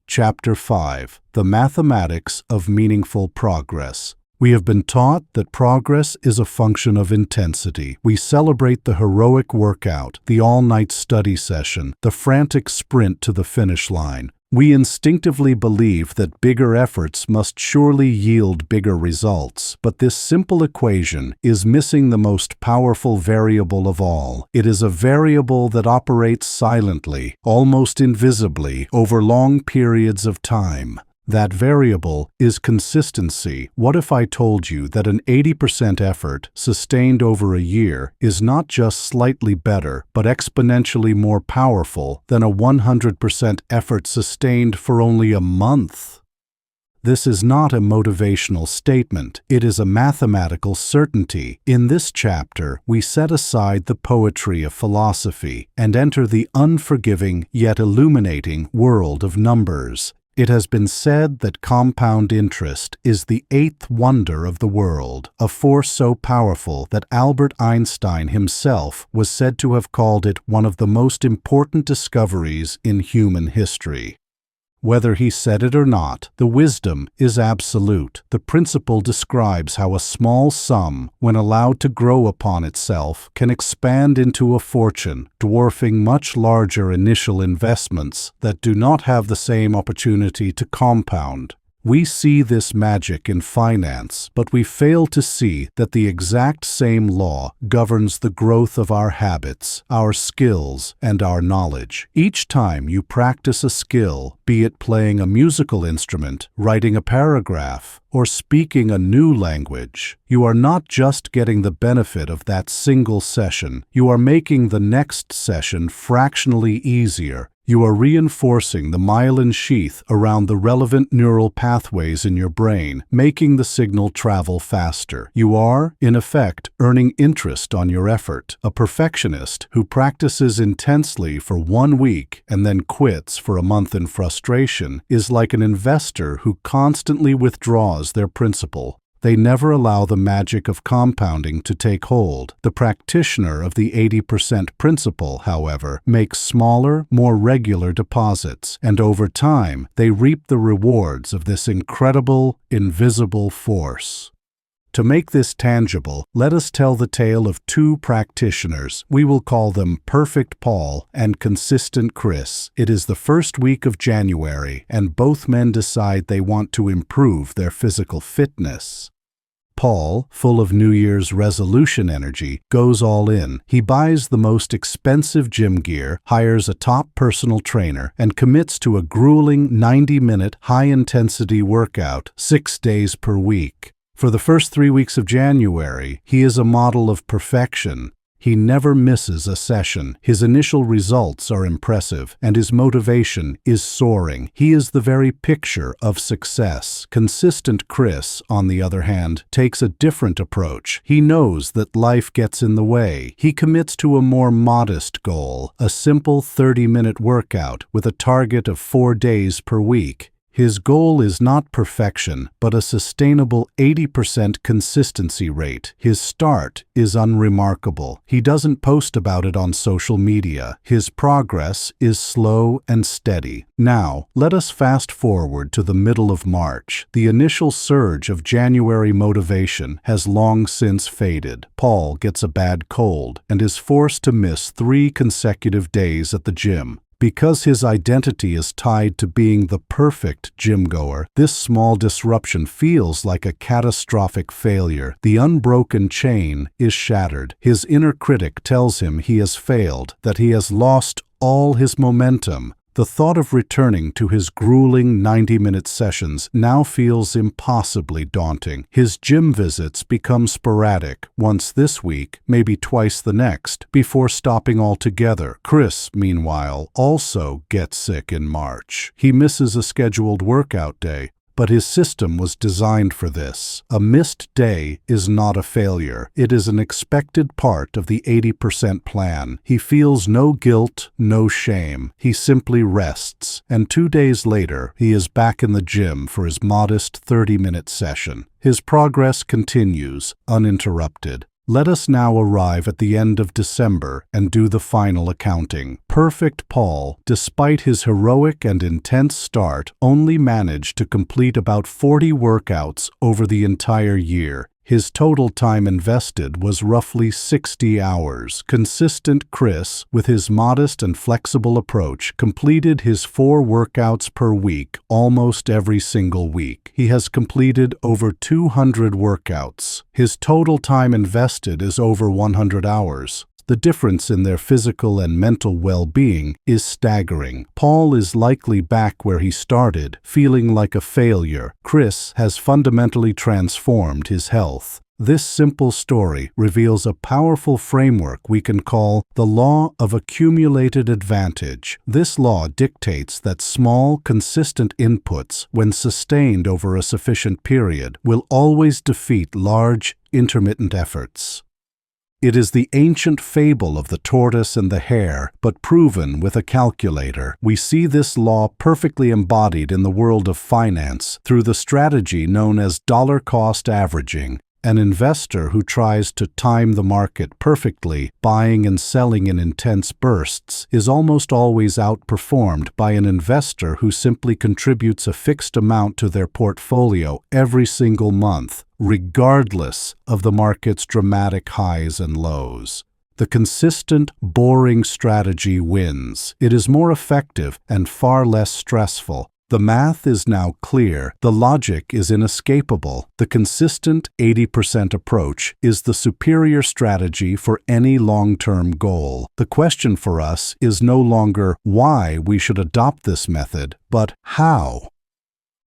Chapter 5: The Mathematics of Meaningful Progress. We have been taught that progress is a function of intensity. We celebrate the heroic workout, the all-night study session, the frantic sprint to the finish line. We instinctively believe that bigger efforts must surely yield bigger results, but this simple equation is missing the most powerful variable of all. It is a variable that operates silently, almost invisibly, over long periods of time. That variable is consistency. What if I told you that an 80% effort sustained over a year is not just slightly better, but exponentially more powerful than a 100% effort sustained for only a month? This is not a motivational statement. It is a mathematical certainty. In this chapter, we set aside the poetry of philosophy and enter the unforgiving yet illuminating world of numbers. It has been said that compound interest is the eighth wonder of the world, a force so powerful that Albert Einstein himself was said to have called it one of the most important discoveries in human history. Whether he said it or not, the wisdom is absolute. The principle describes how a small sum, when allowed to grow upon itself, can expand into a fortune, dwarfing much larger initial investments that do not have the same opportunity to compound. We see this magic in finance, but we fail to see that the exact same law governs the growth of our habits, our skills, and our knowledge. Each time you practice a skill, be it playing a musical instrument, writing a paragraph, or speaking a new language, you are not just getting the benefit of that single session, you are making the next session fractionally easier. You are reinforcing the myelin sheath around the relevant neural pathways in your brain, making the signal travel faster. You are, in effect, earning interest on your effort. A perfectionist who practices intensely for 1 week and then quits for a month in frustration is like an investor who constantly withdraws their principal. They never allow the magic of compounding to take hold. The practitioner of the 80% principle, however, makes smaller, more regular deposits, and over time, they reap the rewards of this incredible, invisible force. To make this tangible, let us tell the tale of two practitioners. We will call them Perfect Paul and Consistent Chris. It is the first week of January, and both men decide they want to improve their physical fitness. Paul, full of New Year's resolution energy, goes all in. He buys the most expensive gym gear, hires a top personal trainer, and commits to a grueling 90-minute high-intensity workout 6 days per week. For the first 3 weeks of January, he is a model of perfection. He never misses a session. His initial results are impressive, and his motivation is soaring. He is the very picture of success. Consistent Chris, on the other hand, takes a different approach. He knows that life gets in the way. He commits to a more modest goal, a simple 30-minute workout with a target of 4 days per week. His goal is not perfection, but a sustainable 80% consistency rate. His start is unremarkable. He doesn't post about it on social media. His progress is slow and steady. Now, let us fast forward to the middle of March. The initial surge of January motivation has long since faded. Paul gets a bad cold and is forced to miss 3 consecutive days at the gym. Because his identity is tied to being the perfect gym-goer, this small disruption feels like a catastrophic failure. The unbroken chain is shattered. His inner critic tells him he has failed, that he has lost all his momentum. The thought of returning to his grueling 90-minute sessions now feels impossibly daunting. His gym visits become sporadic, once this week, maybe twice the next, before stopping altogether. Chris, meanwhile, also gets sick in March. He misses a scheduled workout day. but his system was designed for this. A missed day is not a failure. It is an expected part of the 80% plan. He feels no guilt, no shame. He simply rests, and 2 days later, he is back in the gym for his modest 30-minute session. His progress continues, uninterrupted. Let us now arrive at the end of December and do the final accounting. Perfect Paul, despite his heroic and intense start, only managed to complete about 40 workouts over the entire year. His total time invested was roughly 60 hours. Consistent Chris, with his modest and flexible approach, completed his 4 workouts per week almost every single week. He has completed over 200 workouts. His total time invested is over 100 hours. The difference in their physical and mental well-being is staggering. Paul is likely back where he started, feeling like a failure. Chris has fundamentally transformed his health. This simple story reveals a powerful framework we can call the law of accumulated advantage. This law dictates that small, consistent inputs, when sustained over a sufficient period, will always defeat large, intermittent efforts. It is the ancient fable of the tortoise and the hare, but proven with a calculator. We see this law perfectly embodied in the world of finance through the strategy known as dollar-cost averaging. An investor who tries to time the market perfectly, buying and selling in intense bursts, is almost always outperformed by an investor who simply contributes a fixed amount to their portfolio every single month, regardless of the market's dramatic highs and lows. The consistent, boring strategy wins. It is more effective and far less stressful. The math is now clear. The logic is inescapable. The consistent 80% approach is the superior strategy for any long-term goal. The question for us is no longer why we should adopt this method, but how.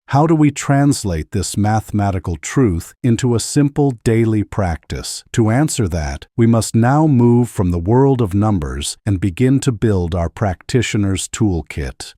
How do we translate this mathematical truth into a simple daily practice? To answer that, we must now move from the world of numbers and begin to build our practitioner's toolkit.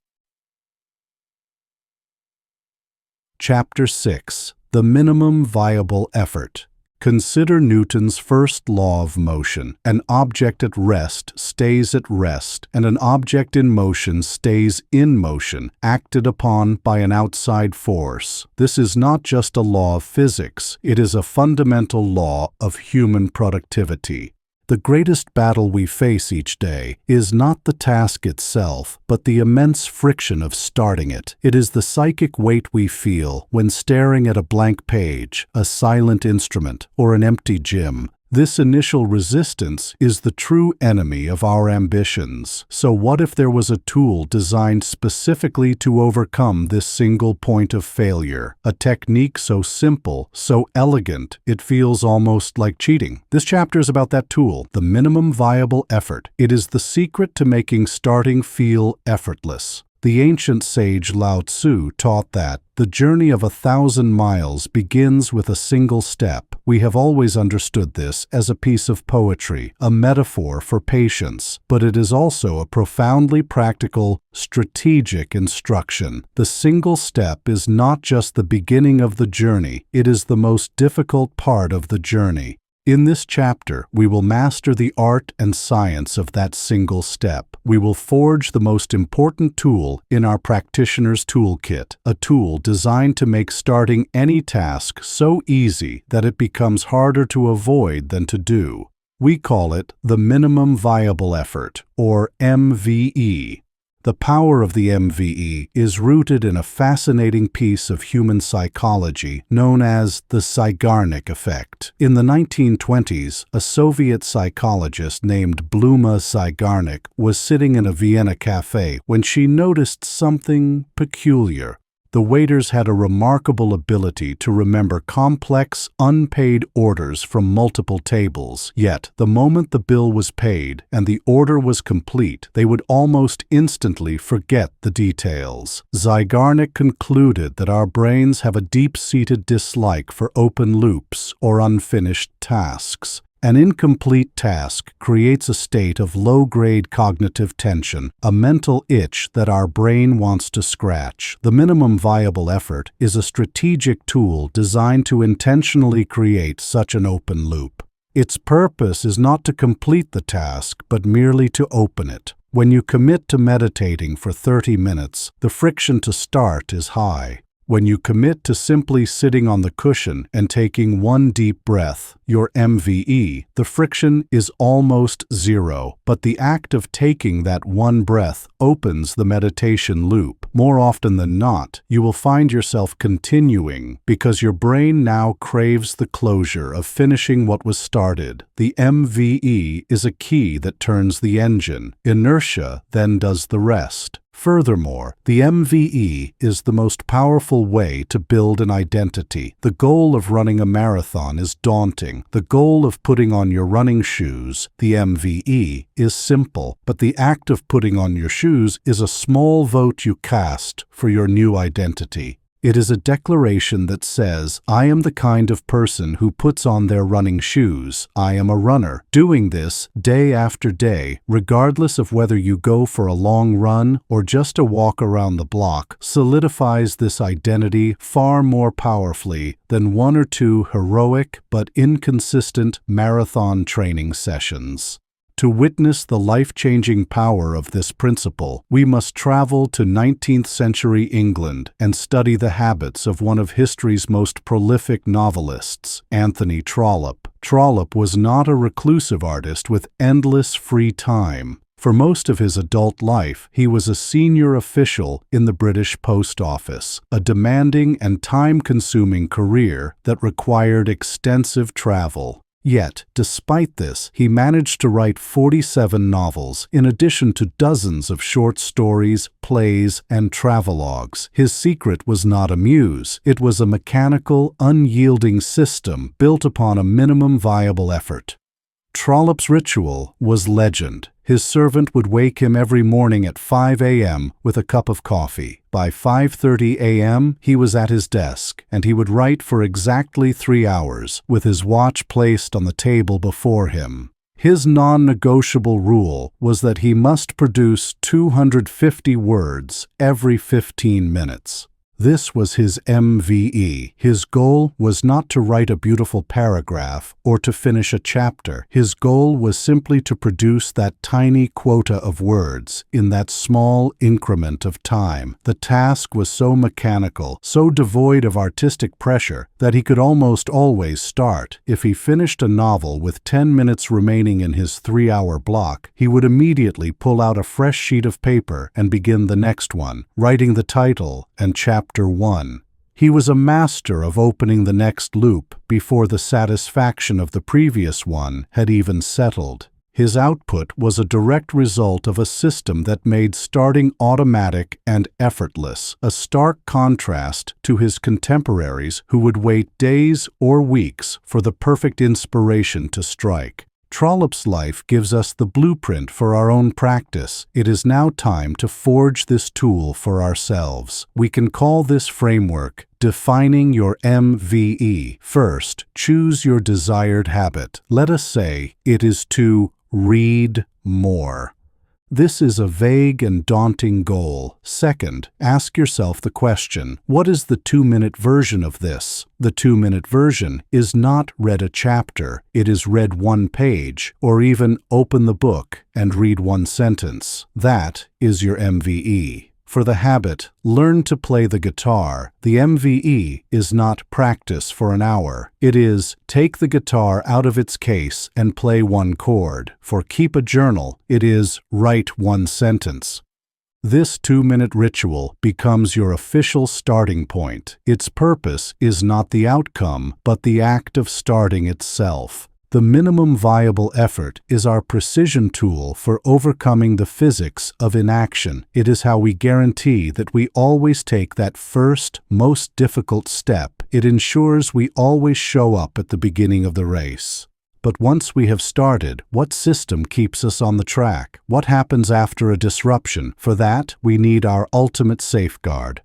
Chapter 6. The Minimum Viable Effort. Consider Newton's first law of motion. An object at rest stays at rest, and an object in motion stays in motion, acted upon by an outside force. This is not just a law of physics, it is a fundamental law of human productivity. The greatest battle we face each day is not the task itself, but the immense friction of starting it. It is the psychic weight we feel when staring at a blank page, a silent instrument, or an empty gym. This initial resistance is the true enemy of our ambitions. So what if there was a tool designed specifically to overcome this single point of failure? A technique so simple, so elegant, it feels almost like cheating. This chapter is about that tool, the minimum viable effort. It is the secret to making starting feel effortless. The ancient sage Lao Tzu taught that the journey of 1,000 miles begins with a single step. We have always understood this as a piece of poetry, a metaphor for patience, but it is also a profoundly practical, strategic instruction. The single step is not just the beginning of the journey, it is the most difficult part of the journey. In this chapter, we will master the art and science of that single step. We will forge the most important tool in our practitioner's toolkit, a tool designed to make starting any task so easy that it becomes harder to avoid than to do. We call it the minimum viable effort, or MVE. The power of the MVE is rooted in a fascinating piece of human psychology known as the Zeigarnik effect. In the 1920s, a Soviet psychologist named Bluma Zeigarnik was sitting in a Vienna cafe when she noticed something peculiar. The waiters had a remarkable ability to remember complex, unpaid orders from multiple tables. Yet, the moment the bill was paid and the order was complete, they would almost instantly forget the details. Zeigarnik concluded that our brains have a deep-seated dislike for open loops or unfinished tasks. An incomplete task creates a state of low-grade cognitive tension, a mental itch that our brain wants to scratch. The minimum viable effort is a strategic tool designed to intentionally create such an open loop. Its purpose is not to complete the task, but merely to open it. When you commit to meditating for 30 minutes, the friction to start is high. When you commit to simply sitting on the cushion and taking one deep breath, your MVE, the friction is almost zero, but the act of taking that one breath opens the meditation loop. More often than not, you will find yourself continuing because your brain now craves the closure of finishing what was started. The MVE is a key that turns the engine. Inertia then does the rest. Furthermore, the MVE is the most powerful way to build an identity. The goal of running a marathon is daunting. The goal of putting on your running shoes, the MVE, is simple, but the act of putting on your shoes is a small vote you cast for your new identity. It is a declaration that says, I am the kind of person who puts on their running shoes. I am a runner. Doing this day after day, regardless of whether you go for a long run or just a walk around the block, solidifies this identity far more powerfully than one or two heroic but inconsistent marathon training sessions. To witness the life-changing power of this principle, we must travel to 19th century England and study the habits of one of history's most prolific novelists, Anthony Trollope. Trollope was not a reclusive artist with endless free time. For most of his adult life, he was a senior official in the British Post Office, a demanding and time-consuming career that required extensive travel. Yet, despite this, he managed to write 47 novels, in addition to dozens of short stories, plays, and travelogues. His secret was not a muse. It was a mechanical, unyielding system built upon a minimum viable effort. Trollope's ritual was legend. His servant would wake him every morning at 5 a.m. with a cup of coffee. By 5:30 a.m., he was at his desk, and he would write for exactly 3 hours, with his watch placed on the table before him. His non-negotiable rule was that he must produce 250 words every 15 minutes. This was his MVE. His goal was not to write a beautiful paragraph or to finish a chapter. His goal was simply to produce that tiny quota of words in that small increment of time. The task was so mechanical, so devoid of artistic pressure, that he could almost always start. If he finished a novel with 10 minutes remaining in his 3-hour block, he would immediately pull out a fresh sheet of paper and begin the next one, writing the title and Chapter 1. He was a master of opening the next loop before the satisfaction of the previous one had even settled. His output was a direct result of a system that made starting automatic and effortless, a stark contrast to his contemporaries who would wait days or weeks for the perfect inspiration to strike. Trollope's life gives us the blueprint for our own practice. It is now time to forge this tool for ourselves. We can call this framework defining your MVE. First, choose your desired habit. Let us say it is to read more. This is a vague and daunting goal. Second, ask yourself the question, what is the 2-minute version of this? The 2-minute version is not read a chapter, it is read 1 page, or even open the book and read 1 sentence. That is your MVE. For the habit, learn to play the guitar. The MVE is not practice for an hour. It is take the guitar out of its case and play 1 chord. For keep a journal, it is write 1 sentence. This 2-minute ritual becomes your official starting point. Its purpose is not the outcome, but the act of starting itself. The minimum viable effort is our precision tool for overcoming the physics of inaction. It is how we guarantee that we always take that first, most difficult step. It ensures we always show up at the beginning of the race. But once we have started, what system keeps us on the track? What happens after a disruption? For that, we need our ultimate safeguard.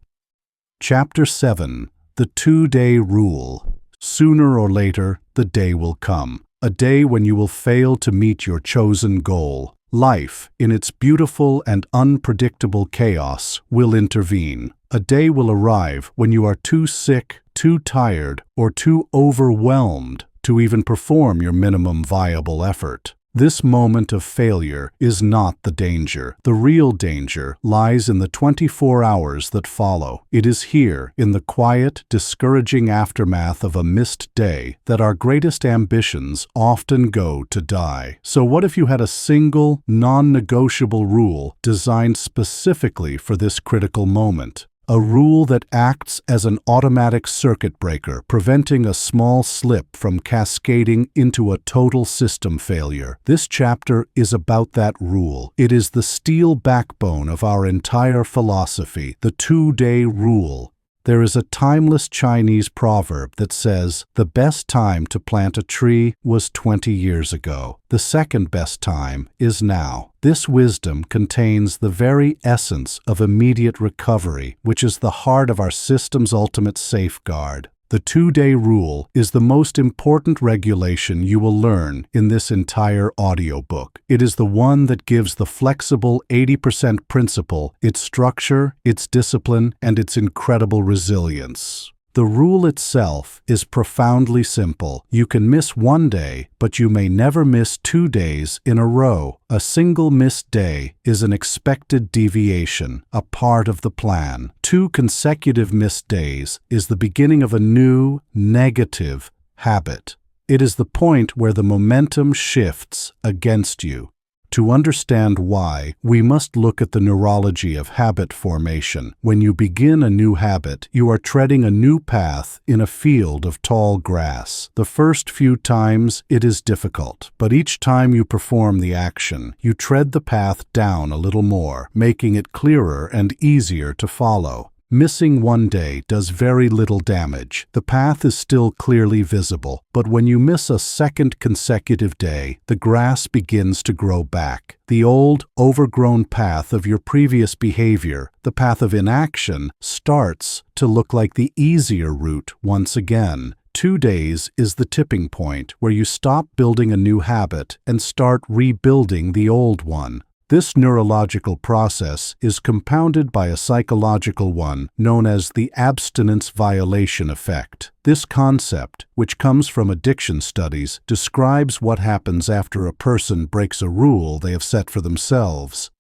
Chapter 7. The 2-Day Rule. Sooner or later, the day will come. A day when you will fail to meet your chosen goal. Life, in its beautiful and unpredictable chaos, will intervene. A day will arrive when you are too sick, too tired, or too overwhelmed to even perform your minimum viable effort. This moment of failure is not the danger. The real danger lies in the 24 hours that follow. It is here, in the quiet, discouraging aftermath of a missed day, that our greatest ambitions often go to die. So what if you had a single, non-negotiable rule designed specifically for this critical moment? A rule that acts as an automatic circuit breaker, preventing a small slip from cascading into a total system failure. This chapter is about that rule. It is the steel backbone of our entire philosophy, the 2-day rule. There is a timeless Chinese proverb that says, "The best time to plant a tree was 20 years ago. The second best time is now." This wisdom contains the very essence of immediate recovery, which is the heart of our system's ultimate safeguard. The 2-day rule is the most important regulation you will learn in this entire audiobook. It is the one that gives the flexible 80% principle its structure, its discipline, and its incredible resilience. The rule itself is profoundly simple. You can miss one day, but you may never miss 2 days in a row. A single missed day is an expected deviation, a part of the plan. 2 consecutive missed days is the beginning of a new, negative habit. It is the point where the momentum shifts against you. To understand why, we must look at the neurology of habit formation. When you begin a new habit, you are treading a new path in a field of tall grass. The first few times it is difficult, but each time you perform the action, you tread the path down a little more, making it clearer and easier to follow. Missing one day does very little damage. The path is still clearly visible, but when you miss a second consecutive day, the grass begins to grow back. The old, overgrown path of your previous behavior, the path of inaction, starts to look like the easier route once again. 2 days is the tipping point where you stop building a new habit and start rebuilding the old one. This neurological process is compounded by a psychological one known as the abstinence violation effect. This concept, which comes from addiction studies, describes what happens after a person breaks a rule they have set for themselves.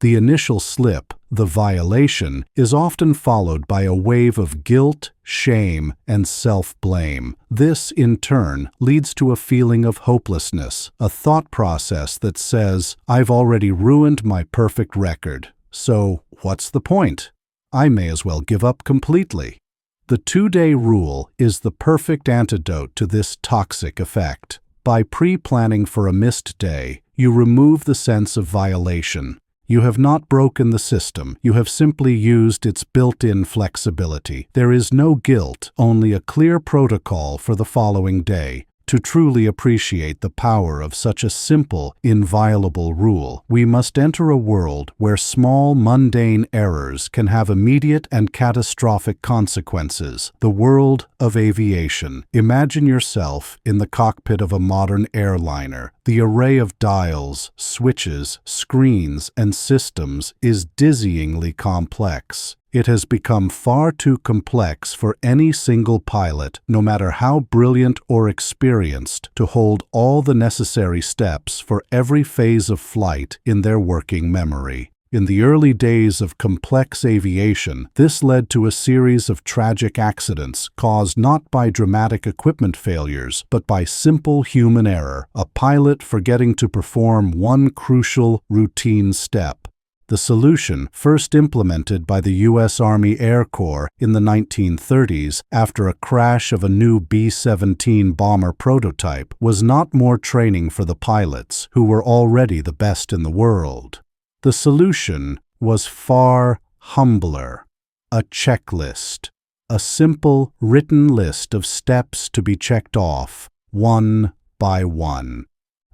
The initial slip, the violation, is often followed by a wave of guilt, shame, and self-blame. This, in turn, leads to a feeling of hopelessness, a thought process that says, "I've already ruined my perfect record, so what's the point? I may as well give up completely." The 2-day rule is the perfect antidote to this toxic effect. By pre-planning for a missed day, you remove the sense of violation. You have not broken the system, you have simply used its built-in flexibility. There is no guilt, only a clear protocol for the following day. To truly appreciate the power of such a simple, inviolable rule, we must enter a world where small, mundane errors can have immediate and catastrophic consequences. The world of aviation. Imagine yourself in the cockpit of a modern airliner. The array of dials, switches, screens, and systems is dizzyingly complex. It has become far too complex for any single pilot, no matter how brilliant or experienced, to hold all the necessary steps for every phase of flight in their working memory. In the early days of complex aviation, this led to a series of tragic accidents caused not by dramatic equipment failures, but by simple human error, a pilot forgetting to perform one crucial, routine step. The solution, first implemented by the U.S. Army Air Corps in the 1930s after a crash of a new B-17 bomber prototype, was not more training for the pilots, who were already the best in the world. The solution was far humbler: a checklist, a simple written list of steps to be checked off, one by one.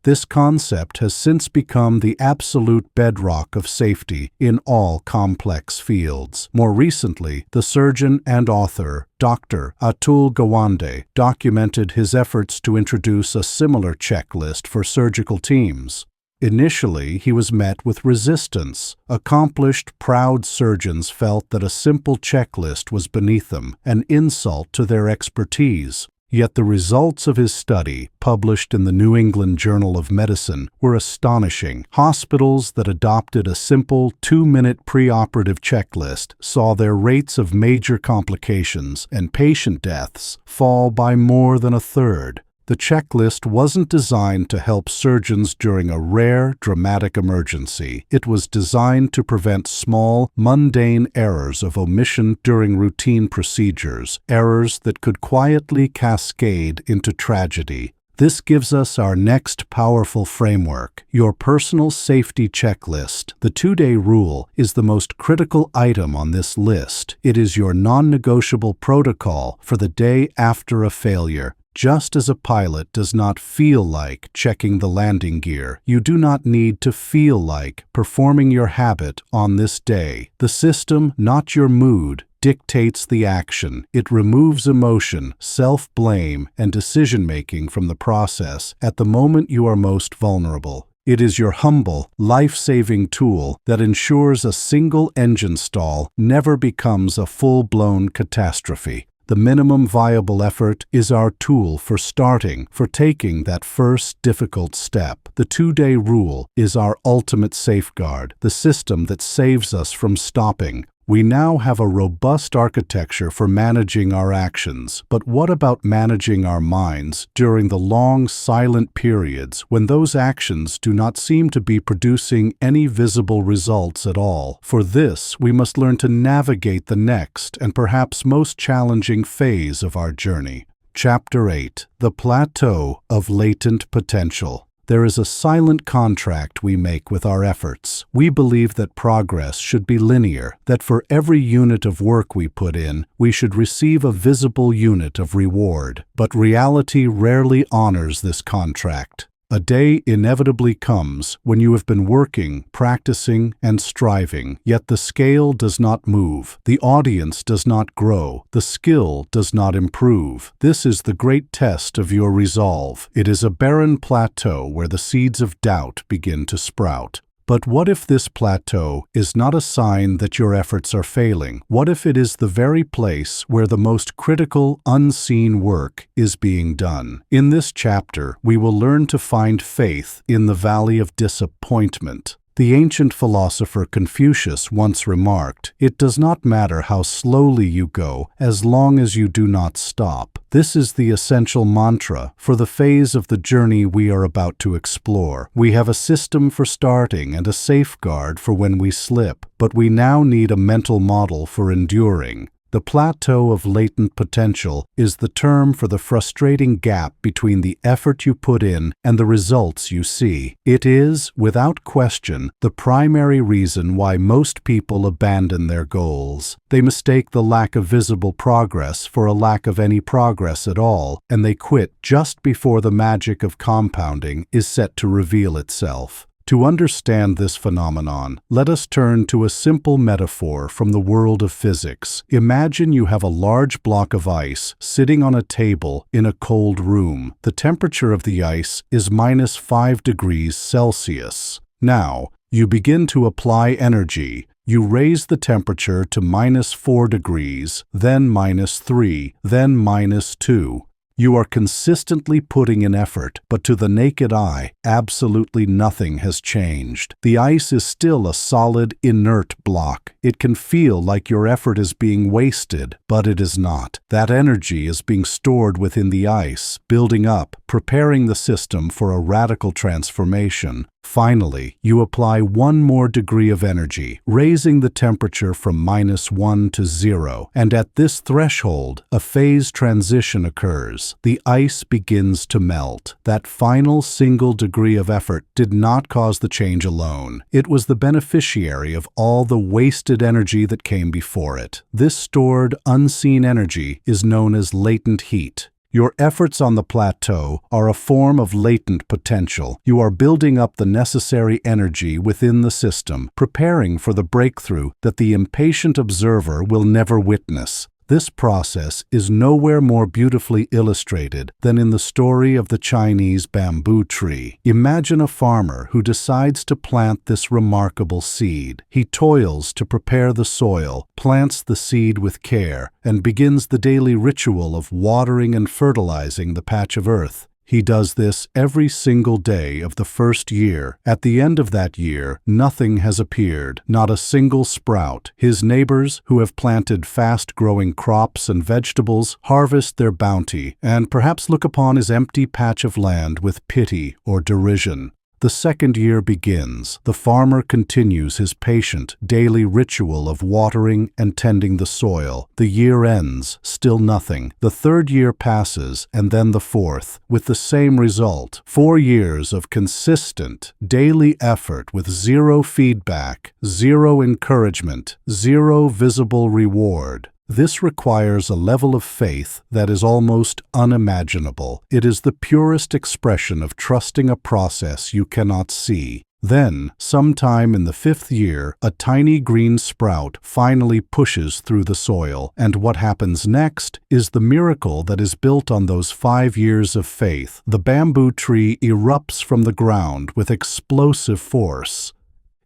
This concept has since become the absolute bedrock of safety in all complex fields. More recently, the surgeon and author Dr. Atul Gawande documented his efforts to introduce a similar checklist for surgical teams. Initially, he was met with resistance. Accomplished, proud surgeons felt that a simple checklist was beneath them, an insult to their expertise. Yet the results of his study, published in the New England Journal of Medicine, were astonishing. Hospitals that adopted a simple 2-minute preoperative checklist saw their rates of major complications and patient deaths fall by more than a third. The checklist wasn't designed to help surgeons during a rare, dramatic emergency. It was designed to prevent small, mundane errors of omission during routine procedures, errors that could quietly cascade into tragedy. This gives us our next powerful framework, your personal safety checklist. The 2-day rule is the most critical item on this list. It is your non-negotiable protocol for the day after a failure. Just as a pilot does not feel like checking the landing gear, you do not need to feel like performing your habit on this day. The system, not your mood, dictates the action. It removes emotion, self-blame, and decision-making from the process at the moment you are most vulnerable. It is your humble, life-saving tool that ensures a single engine stall never becomes a full-blown catastrophe. The minimum viable effort is our tool for starting, for taking that first difficult step. The 2-day rule is our ultimate safeguard, the system that saves us from stopping. We now have a robust architecture for managing our actions, but what about managing our minds during the long, silent periods when those actions do not seem to be producing any visible results at all? For this, we must learn to navigate the next and perhaps most challenging phase of our journey. Chapter 8: The Plateau of Latent Potential. There is a silent contract we make with our efforts. We believe that progress should be linear, that for every unit of work we put in, we should receive a visible unit of reward. But reality rarely honors this contract. A day inevitably comes when you have been working, practicing, and striving, yet the scale does not move, the audience does not grow, the skill does not improve. This is the great test of your resolve. It is a barren plateau where the seeds of doubt begin to sprout. But what if this plateau is not a sign that your efforts are failing? What if it is the very place where the most critical, unseen work is being done? In this chapter, we will learn to find faith in the valley of disappointment. The ancient philosopher Confucius once remarked, "It does not matter how slowly you go as long as you do not stop." This is the essential mantra for the phase of the journey we are about to explore. We have a system for starting and a safeguard for when we slip, but we now need a mental model for enduring. The plateau of latent potential is the term for the frustrating gap between the effort you put in and the results you see. It is, without question, the primary reason why most people abandon their goals. They mistake the lack of visible progress for a lack of any progress at all, and they quit just before the magic of compounding is set to reveal itself. To understand this phenomenon, let us turn to a simple metaphor from the world of physics. Imagine you have a large block of ice sitting on a table in a cold room. The temperature of the ice is -5 degrees Celsius. Now, you begin to apply energy. You raise the temperature to -4 degrees, then -3, then -2. You are consistently putting in effort, but to the naked eye, absolutely nothing has changed. The ice is still a solid, inert block. It can feel like your effort is being wasted, but it is not. That energy is being stored within the ice, building up, preparing the system for a radical transformation. Finally, you apply one more degree of energy, raising the temperature from -1 to 0, and at this threshold, a phase transition occurs. The ice begins to melt. That final single degree of effort did not cause the change alone. It was the beneficiary of all the wasted energy that came before it. This stored, unseen energy is known as latent heat. Your efforts on the plateau are a form of latent potential. You are building up the necessary energy within the system, preparing for the breakthrough that the impatient observer will never witness. This process is nowhere more beautifully illustrated than in the story of the Chinese bamboo tree. Imagine a farmer who decides to plant this remarkable seed. He toils to prepare the soil, plants the seed with care, and begins the daily ritual of watering and fertilizing the patch of earth. He does this every single day of the first year. At the end of that year, nothing has appeared, not a single sprout. His neighbors, who have planted fast-growing crops and vegetables, harvest their bounty and perhaps look upon his empty patch of land with pity or derision. The second year begins. The farmer continues his patient, daily ritual of watering and tending the soil. The year ends, still nothing. The third year passes, and then the fourth, with the same result. 4 years of consistent, daily effort with zero feedback, zero encouragement, zero visible reward. This requires a level of faith that is almost unimaginable. It is the purest expression of trusting a process you cannot see. Then, sometime in the 5th year, a tiny green sprout finally pushes through the soil, and what happens next is the miracle that is built on those 5 years of faith. The bamboo tree erupts from the ground with explosive force.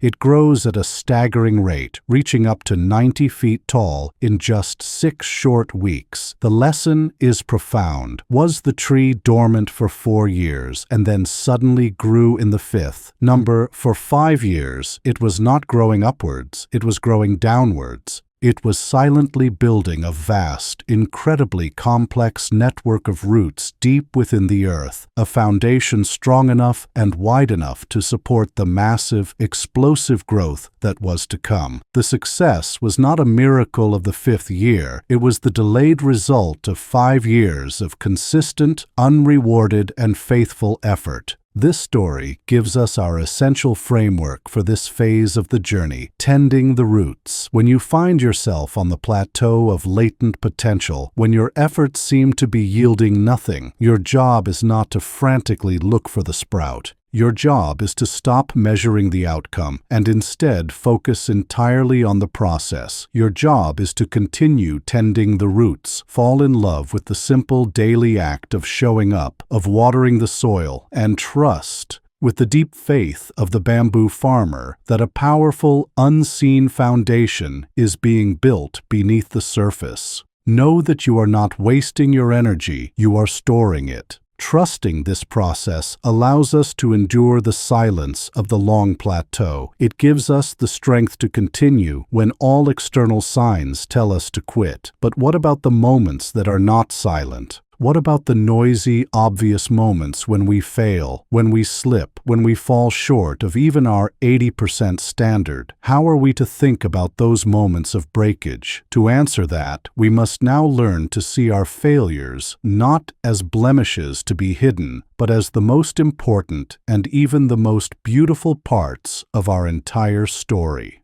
It grows at a staggering rate, reaching up to 90 feet tall in just 6 short weeks. The lesson is profound. Was the tree dormant for 4 years and then suddenly grew in the 5th? For 5 years, it was not growing upwards, it was growing downwards. It was silently building a vast, incredibly complex network of roots deep within the earth, a foundation strong enough and wide enough to support the massive, explosive growth that was to come. The success was not a miracle of the 5th year, it was the delayed result of 5 years of consistent, unrewarded, and faithful effort. This story gives us our essential framework for this phase of the journey, tending the roots. When you find yourself on the plateau of latent potential, when your efforts seem to be yielding nothing, your job is not to frantically look for the sprout. Your job is to stop measuring the outcome and instead focus entirely on the process. Your job is to continue tending the roots, fall in love with the simple daily act of showing up, of watering the soil, and trust, with the deep faith of the bamboo farmer, that a powerful, unseen foundation is being built beneath the surface. Know that you are not wasting your energy, you are storing it. Trusting this process allows us to endure the silence of the long plateau. It gives us the strength to continue when all external signs tell us to quit. But what about the moments that are not silent? What about the noisy, obvious moments when we fail, when we slip, when we fall short of even our 80% standard? How are we to think about those moments of breakage? To answer that, we must now learn to see our failures not as blemishes to be hidden, but as the most important and even the most beautiful parts of our entire story.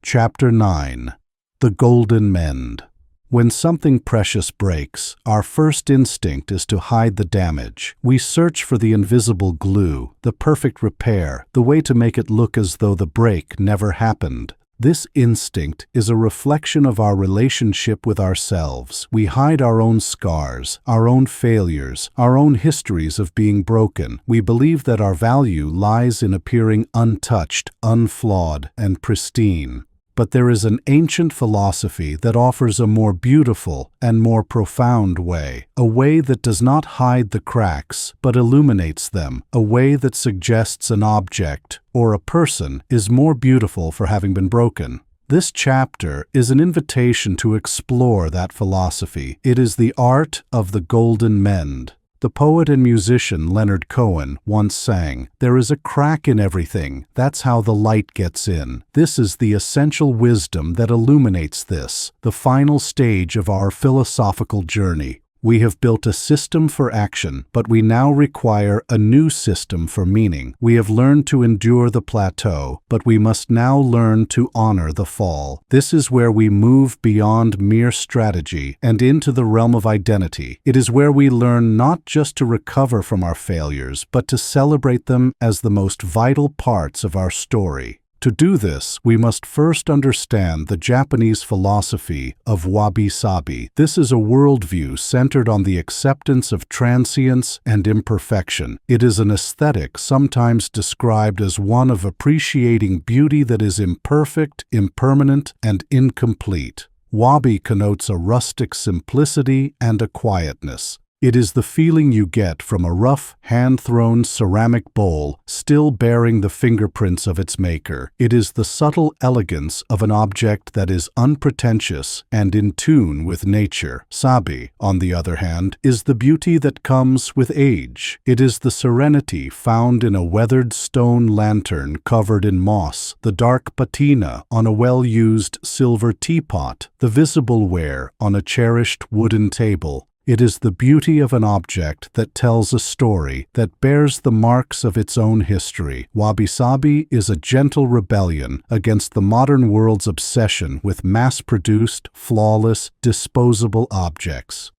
Chapter 9. The Golden Mend. When something precious breaks, our first instinct is to hide the damage. We search for the invisible glue, the perfect repair, the way to make it look as though the break never happened. This instinct is a reflection of our relationship with ourselves. We hide our own scars, our own failures, our own histories of being broken. We believe that our value lies in appearing untouched, unflawed, and pristine. But there is an ancient philosophy that offers a more beautiful and more profound way, a way that does not hide the cracks but illuminates them, a way that suggests an object or a person is more beautiful for having been broken. This chapter is an invitation to explore that philosophy. It is the art of the golden mend. The poet and musician Leonard Cohen once sang, "There is a crack in everything, that's how the light gets in." This is the essential wisdom that illuminates this, the final stage of our philosophical journey. We have built a system for action, but we now require a new system for meaning. We have learned to endure the plateau, but we must now learn to honor the fall. This is where we move beyond mere strategy and into the realm of identity. It is where we learn not just to recover from our failures, but to celebrate them as the most vital parts of our story. To do this, we must first understand the Japanese philosophy of wabi-sabi. This is a worldview centered on the acceptance of transience and imperfection. It is an aesthetic sometimes described as one of appreciating beauty that is imperfect, impermanent, and incomplete. Wabi connotes a rustic simplicity and a quietness. It is the feeling you get from a rough, hand-thrown ceramic bowl still bearing the fingerprints of its maker. It is the subtle elegance of an object that is unpretentious and in tune with nature. Sabi, on the other hand, is the beauty that comes with age. It is the serenity found in a weathered stone lantern covered in moss, the dark patina on a well-used silver teapot, the visible wear on a cherished wooden table. It is the beauty of an object that tells a story, that bears the marks of its own history. Wabi-sabi is a gentle rebellion against the modern world's obsession with mass-produced, flawless, disposable objects.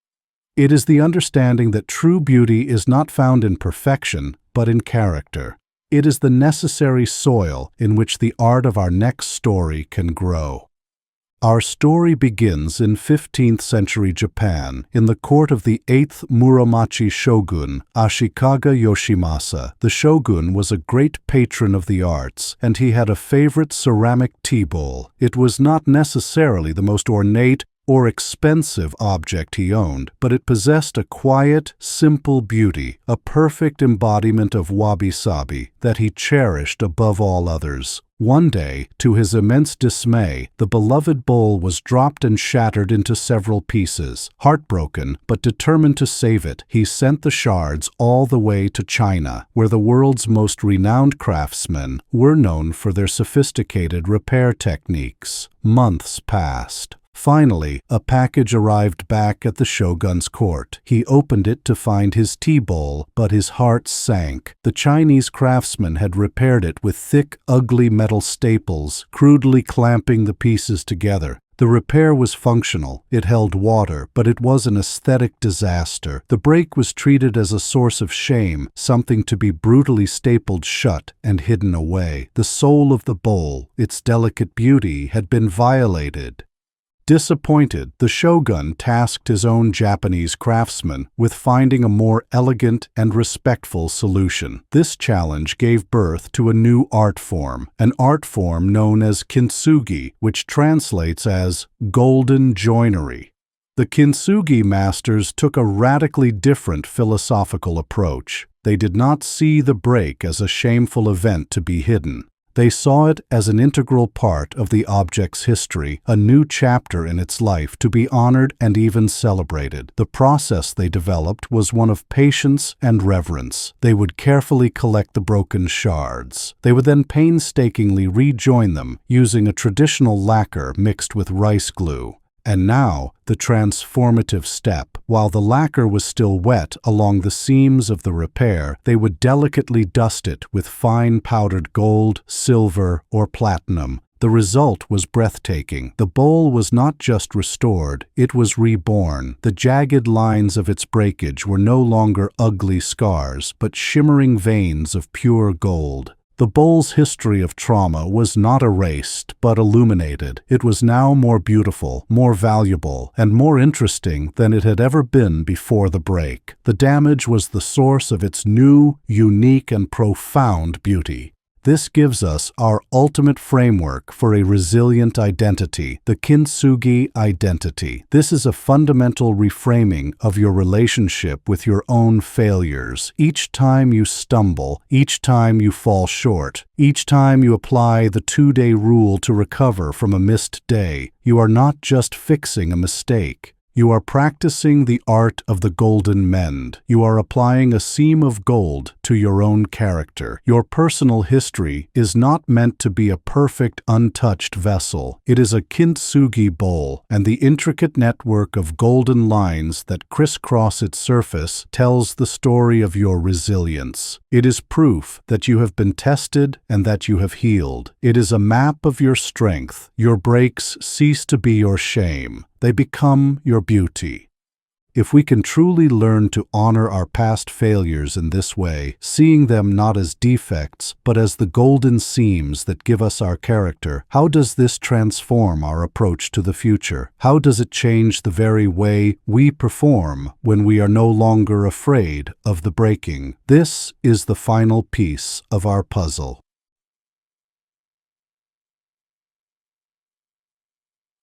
It is the understanding that true beauty is not found in perfection, but in character. It is the necessary soil in which the art of our next story can grow. Our story begins in 15th century Japan, in the court of the 8th Muromachi shogun, Ashikaga Yoshimasa. The shogun was a great patron of the arts, and he had a favorite ceramic tea bowl. It was not necessarily the most ornate or expensive object he owned, but it possessed a quiet, simple beauty, a perfect embodiment of wabi-sabi that he cherished above all others. One day, to his immense dismay, the beloved bowl was dropped and shattered into several pieces. Heartbroken, but determined to save it, he sent the shards all the way to China, where the world's most renowned craftsmen were known for their sophisticated repair techniques. Months passed. Finally, a package arrived back at the shogun's court. He opened it to find his tea bowl, but his heart sank. The Chinese craftsman had repaired it with thick, ugly metal staples, crudely clamping the pieces together. The repair was functional. It held water, but it was an aesthetic disaster. The break was treated as a source of shame, something to be brutally stapled shut and hidden away. The soul of the bowl, its delicate beauty, had been violated. Disappointed, the shogun tasked his own Japanese craftsman with finding a more elegant and respectful solution. This challenge gave birth to a new art form, an art form known as kintsugi, which translates as golden joinery. The kintsugi masters took a radically different philosophical approach. They did not see the break as a shameful event to be hidden. They saw it as an integral part of the object's history, a new chapter in its life to be honored and even celebrated. The process they developed was one of patience and reverence. They would carefully collect the broken shards. They would then painstakingly rejoin them using a traditional lacquer mixed with rice glue. And now, the transformative step. While the lacquer was still wet along the seams of the repair, they would delicately dust it with fine powdered gold, silver, or platinum. The result was breathtaking. The bowl was not just restored, it was reborn. The jagged lines of its breakage were no longer ugly scars, but shimmering veins of pure gold. The bowl's history of trauma was not erased, but illuminated. It was now more beautiful, more valuable, and more interesting than it had ever been before the break. The damage was the source of its new, unique, and profound beauty. This gives us our ultimate framework for a resilient identity, the kintsugi identity. This is a fundamental reframing of your relationship with your own failures. Each time you stumble, each time you fall short, each time you apply the 2-day rule to recover from a missed day, you are not just fixing a mistake. You are practicing the art of the golden mend. You are applying a seam of gold to your own character. Your personal history is not meant to be a perfect, untouched vessel. It is a kintsugi bowl, and the intricate network of golden lines that crisscross its surface tells the story of your resilience. It is proof that you have been tested and that you have healed. It is a map of your strength. Your breaks cease to be your shame. They become your beauty. If we can truly learn to honor our past failures in this way, seeing them not as defects, but as the golden seams that give us our character, how does this transform our approach to the future? How does it change the very way we perform when we are no longer afraid of the breaking? This is the final piece of our puzzle.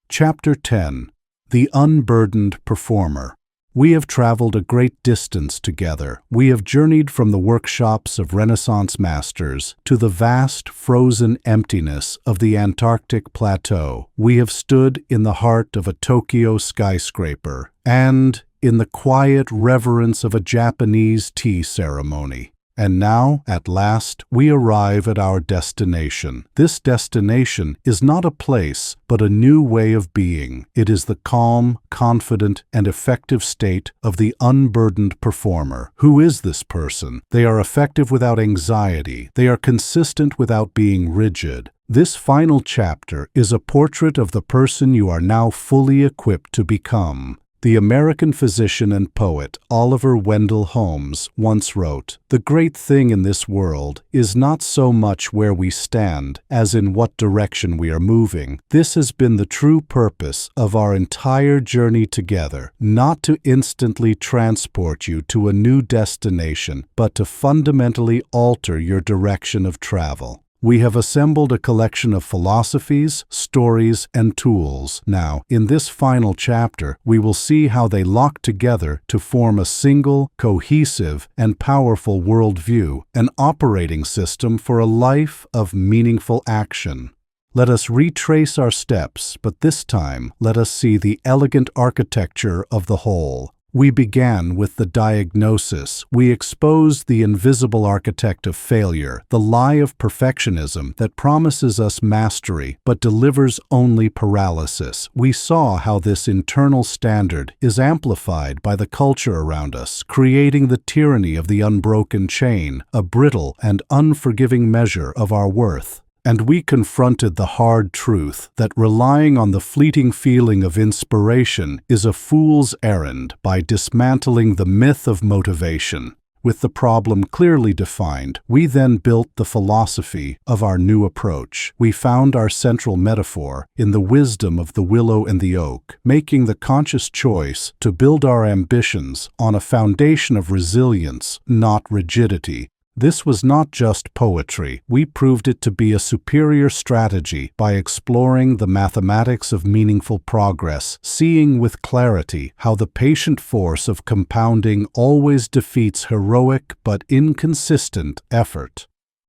Chapter 10. The Unburdened Performer. We have traveled a great distance together. We have journeyed from the workshops of Renaissance masters to the vast, frozen emptiness of the Antarctic Plateau. We have stood in the heart of a Tokyo skyscraper and in the quiet reverence of a Japanese tea ceremony. And now, at last, we arrive at our destination. This destination is not a place, but a new way of being. It is the calm, confident, and effective state of the unburdened performer. Who is this person? They are effective without anxiety. They are consistent without being rigid. This final chapter is a portrait of the person you are now fully equipped to become. The American physician and poet Oliver Wendell Holmes once wrote, "The great thing in this world is not so much where we stand as in what direction we are moving. This has been the true purpose of our entire journey together, not to instantly transport you to a new destination, but to fundamentally alter your direction of travel." We have assembled a collection of philosophies, stories, and tools. Now, in this final chapter, we will see how they lock together to form a single, cohesive, and powerful worldview, an operating system for a life of meaningful action. Let us retrace our steps, but this time let us see the elegant architecture of the whole. We began with the diagnosis. We exposed the invisible architect of failure, the lie of perfectionism that promises us mastery but delivers only paralysis. We saw how this internal standard is amplified by the culture around us, creating the tyranny of the unbroken chain, a brittle and unforgiving measure of our worth. And we confronted the hard truth that relying on the fleeting feeling of inspiration is a fool's errand by dismantling the myth of motivation. With the problem clearly defined, we then built the philosophy of our new approach. We found our central metaphor in the wisdom of the willow and the oak, making the conscious choice to build our ambitions on a foundation of resilience, not rigidity. This was not just poetry. We proved it to be a superior strategy by exploring the mathematics of meaningful progress, seeing with clarity how the patient force of compounding always defeats heroic but inconsistent effort.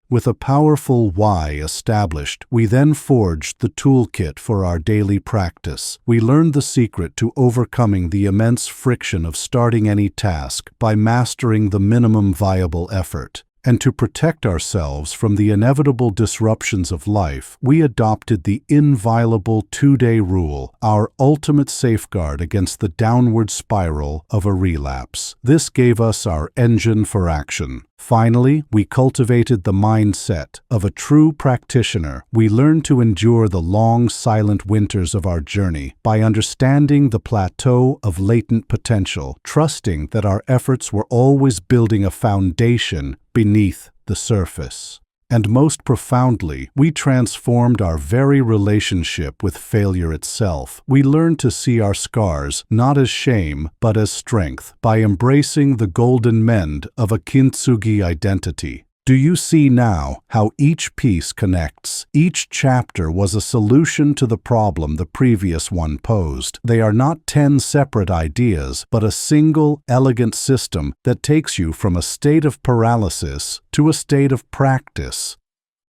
With a powerful why established, we then forged the toolkit for our daily practice. We learned the secret to overcoming the immense friction of starting any task by mastering the minimum viable effort. And to protect ourselves from the inevitable disruptions of life, we adopted the inviolable 2-day rule, our ultimate safeguard against the downward spiral of a relapse. This gave us our engine for action. Finally, we cultivated the mindset of a true practitioner. We learned to endure the long, silent winters of our journey by understanding the plateau of latent potential, trusting that our efforts were always building a foundation beneath the surface. And most profoundly, we transformed our very relationship with failure itself. We learned to see our scars not as shame, but as strength, by embracing the golden mend of a kintsugi identity. Do you see now how each piece connects? Each chapter was a solution to the problem the previous one posed. They are not 10 separate ideas, but a single, elegant system that takes you from a state of paralysis to a state of practice.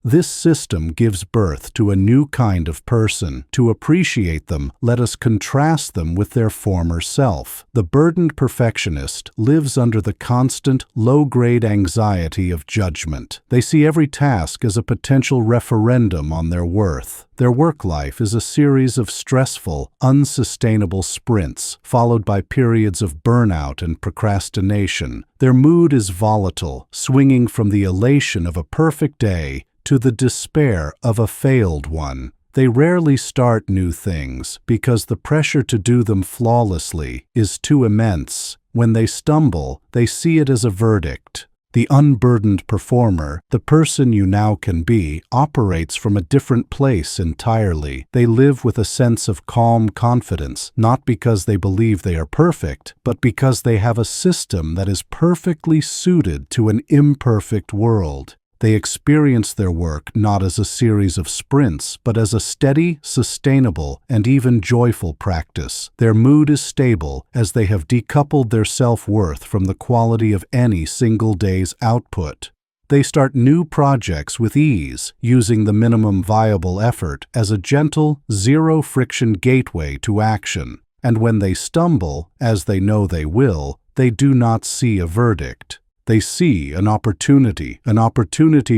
This system gives birth to a new kind of person. To appreciate them, let us contrast them with their former self. The burdened perfectionist lives under the constant, low-grade anxiety of judgment. They see every task as a potential referendum on their worth. Their work life is a series of stressful, unsustainable sprints, followed by periods of burnout and procrastination. Their mood is volatile, swinging from the elation of a perfect day to the despair of a failed one. They rarely start new things because the pressure to do them flawlessly is too immense. When they stumble, they see it as a verdict. The unburdened performer, the person you now can be, operates from a different place entirely. They live with a sense of calm confidence, not because they believe they are perfect, but because they have a system that is perfectly suited to an imperfect world. They experience their work not as a series of sprints, but as a steady, sustainable, and even joyful practice. Their mood is stable as they have decoupled their self-worth from the quality of any single day's output. They start new projects with ease, using the minimum viable effort as a gentle, zero-friction gateway to action. And when they stumble, as they know they will, they do not see a verdict. They see an opportunity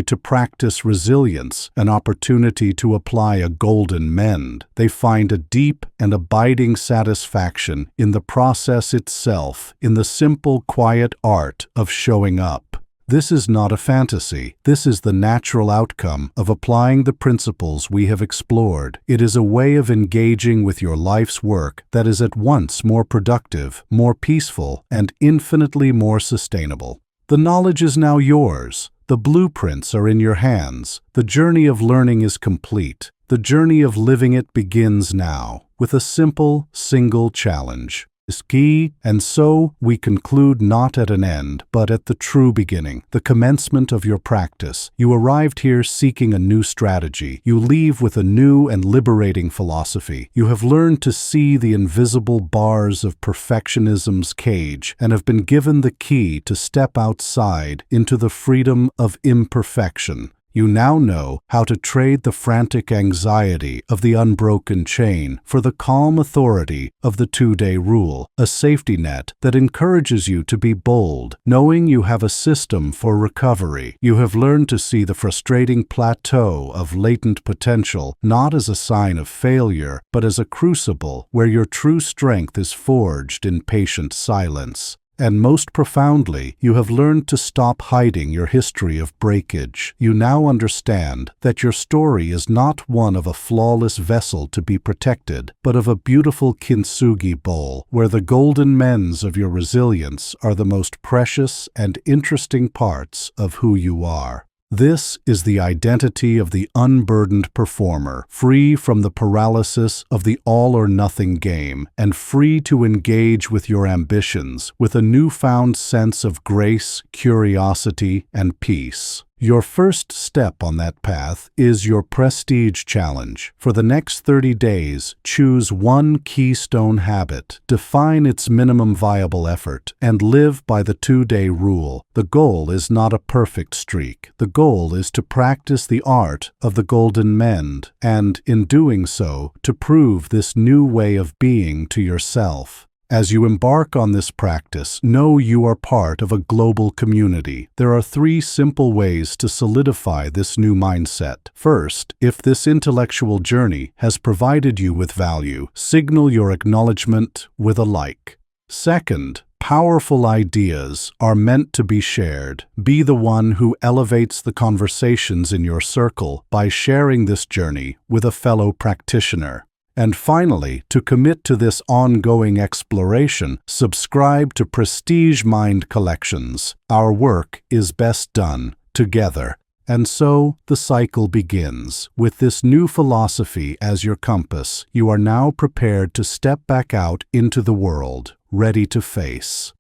to practice resilience, an opportunity to apply a golden mend. They find a deep and abiding satisfaction in the process itself, in the simple, quiet art of showing up. This is not a fantasy. This is the natural outcome of applying the principles we have explored. It is a way of engaging with your life's work that is at once more productive, more peaceful, and infinitely more sustainable. The knowledge is now yours. The blueprints are in your hands. The journey of learning is complete. The journey of living it begins now, with a simple, single challenge. Is key, and so we conclude not at an end, but at the true beginning, the commencement of your practice. You arrived here seeking a new strategy. You leave with a new and liberating philosophy. You have learned to see the invisible bars of perfectionism's cage and have been given the key to step outside into the freedom of imperfection. You now know how to trade the frantic anxiety of the unbroken chain for the calm authority of the 2-day rule, a safety net that encourages you to be bold, knowing you have a system for recovery. You have learned to see the frustrating plateau of latent potential not as a sign of failure, but as a crucible where your true strength is forged in patient silence. And most profoundly, you have learned to stop hiding your history of breakage. You now understand that your story is not one of a flawless vessel to be protected, but of a beautiful kintsugi bowl, where the golden mends of your resilience are the most precious and interesting parts of who you are. This is the identity of the unburdened performer, free from the paralysis of the all-or-nothing game, and free to engage with your ambitions with a newfound sense of grace, curiosity, and peace. Your first step on that path is your prestige challenge. For the next 30 days, choose one keystone habit, define its minimum viable effort, and live by the 2-day rule. The goal is not a perfect streak. The goal is to practice the art of the golden mend, and, in doing so, to prove this new way of being to yourself. As you embark on this practice, know you are part of a global community. There are 3 simple ways to solidify this new mindset. First, if this intellectual journey has provided you with value, signal your acknowledgement with a like. Second, powerful ideas are meant to be shared. Be the one who elevates the conversations in your circle by sharing this journey with a fellow practitioner. And finally, to commit to this ongoing exploration, subscribe to Prestige Mind Collections. Our work is best done together. And so the cycle begins. With this new philosophy as your compass, you are now prepared to step back out into the world, ready to face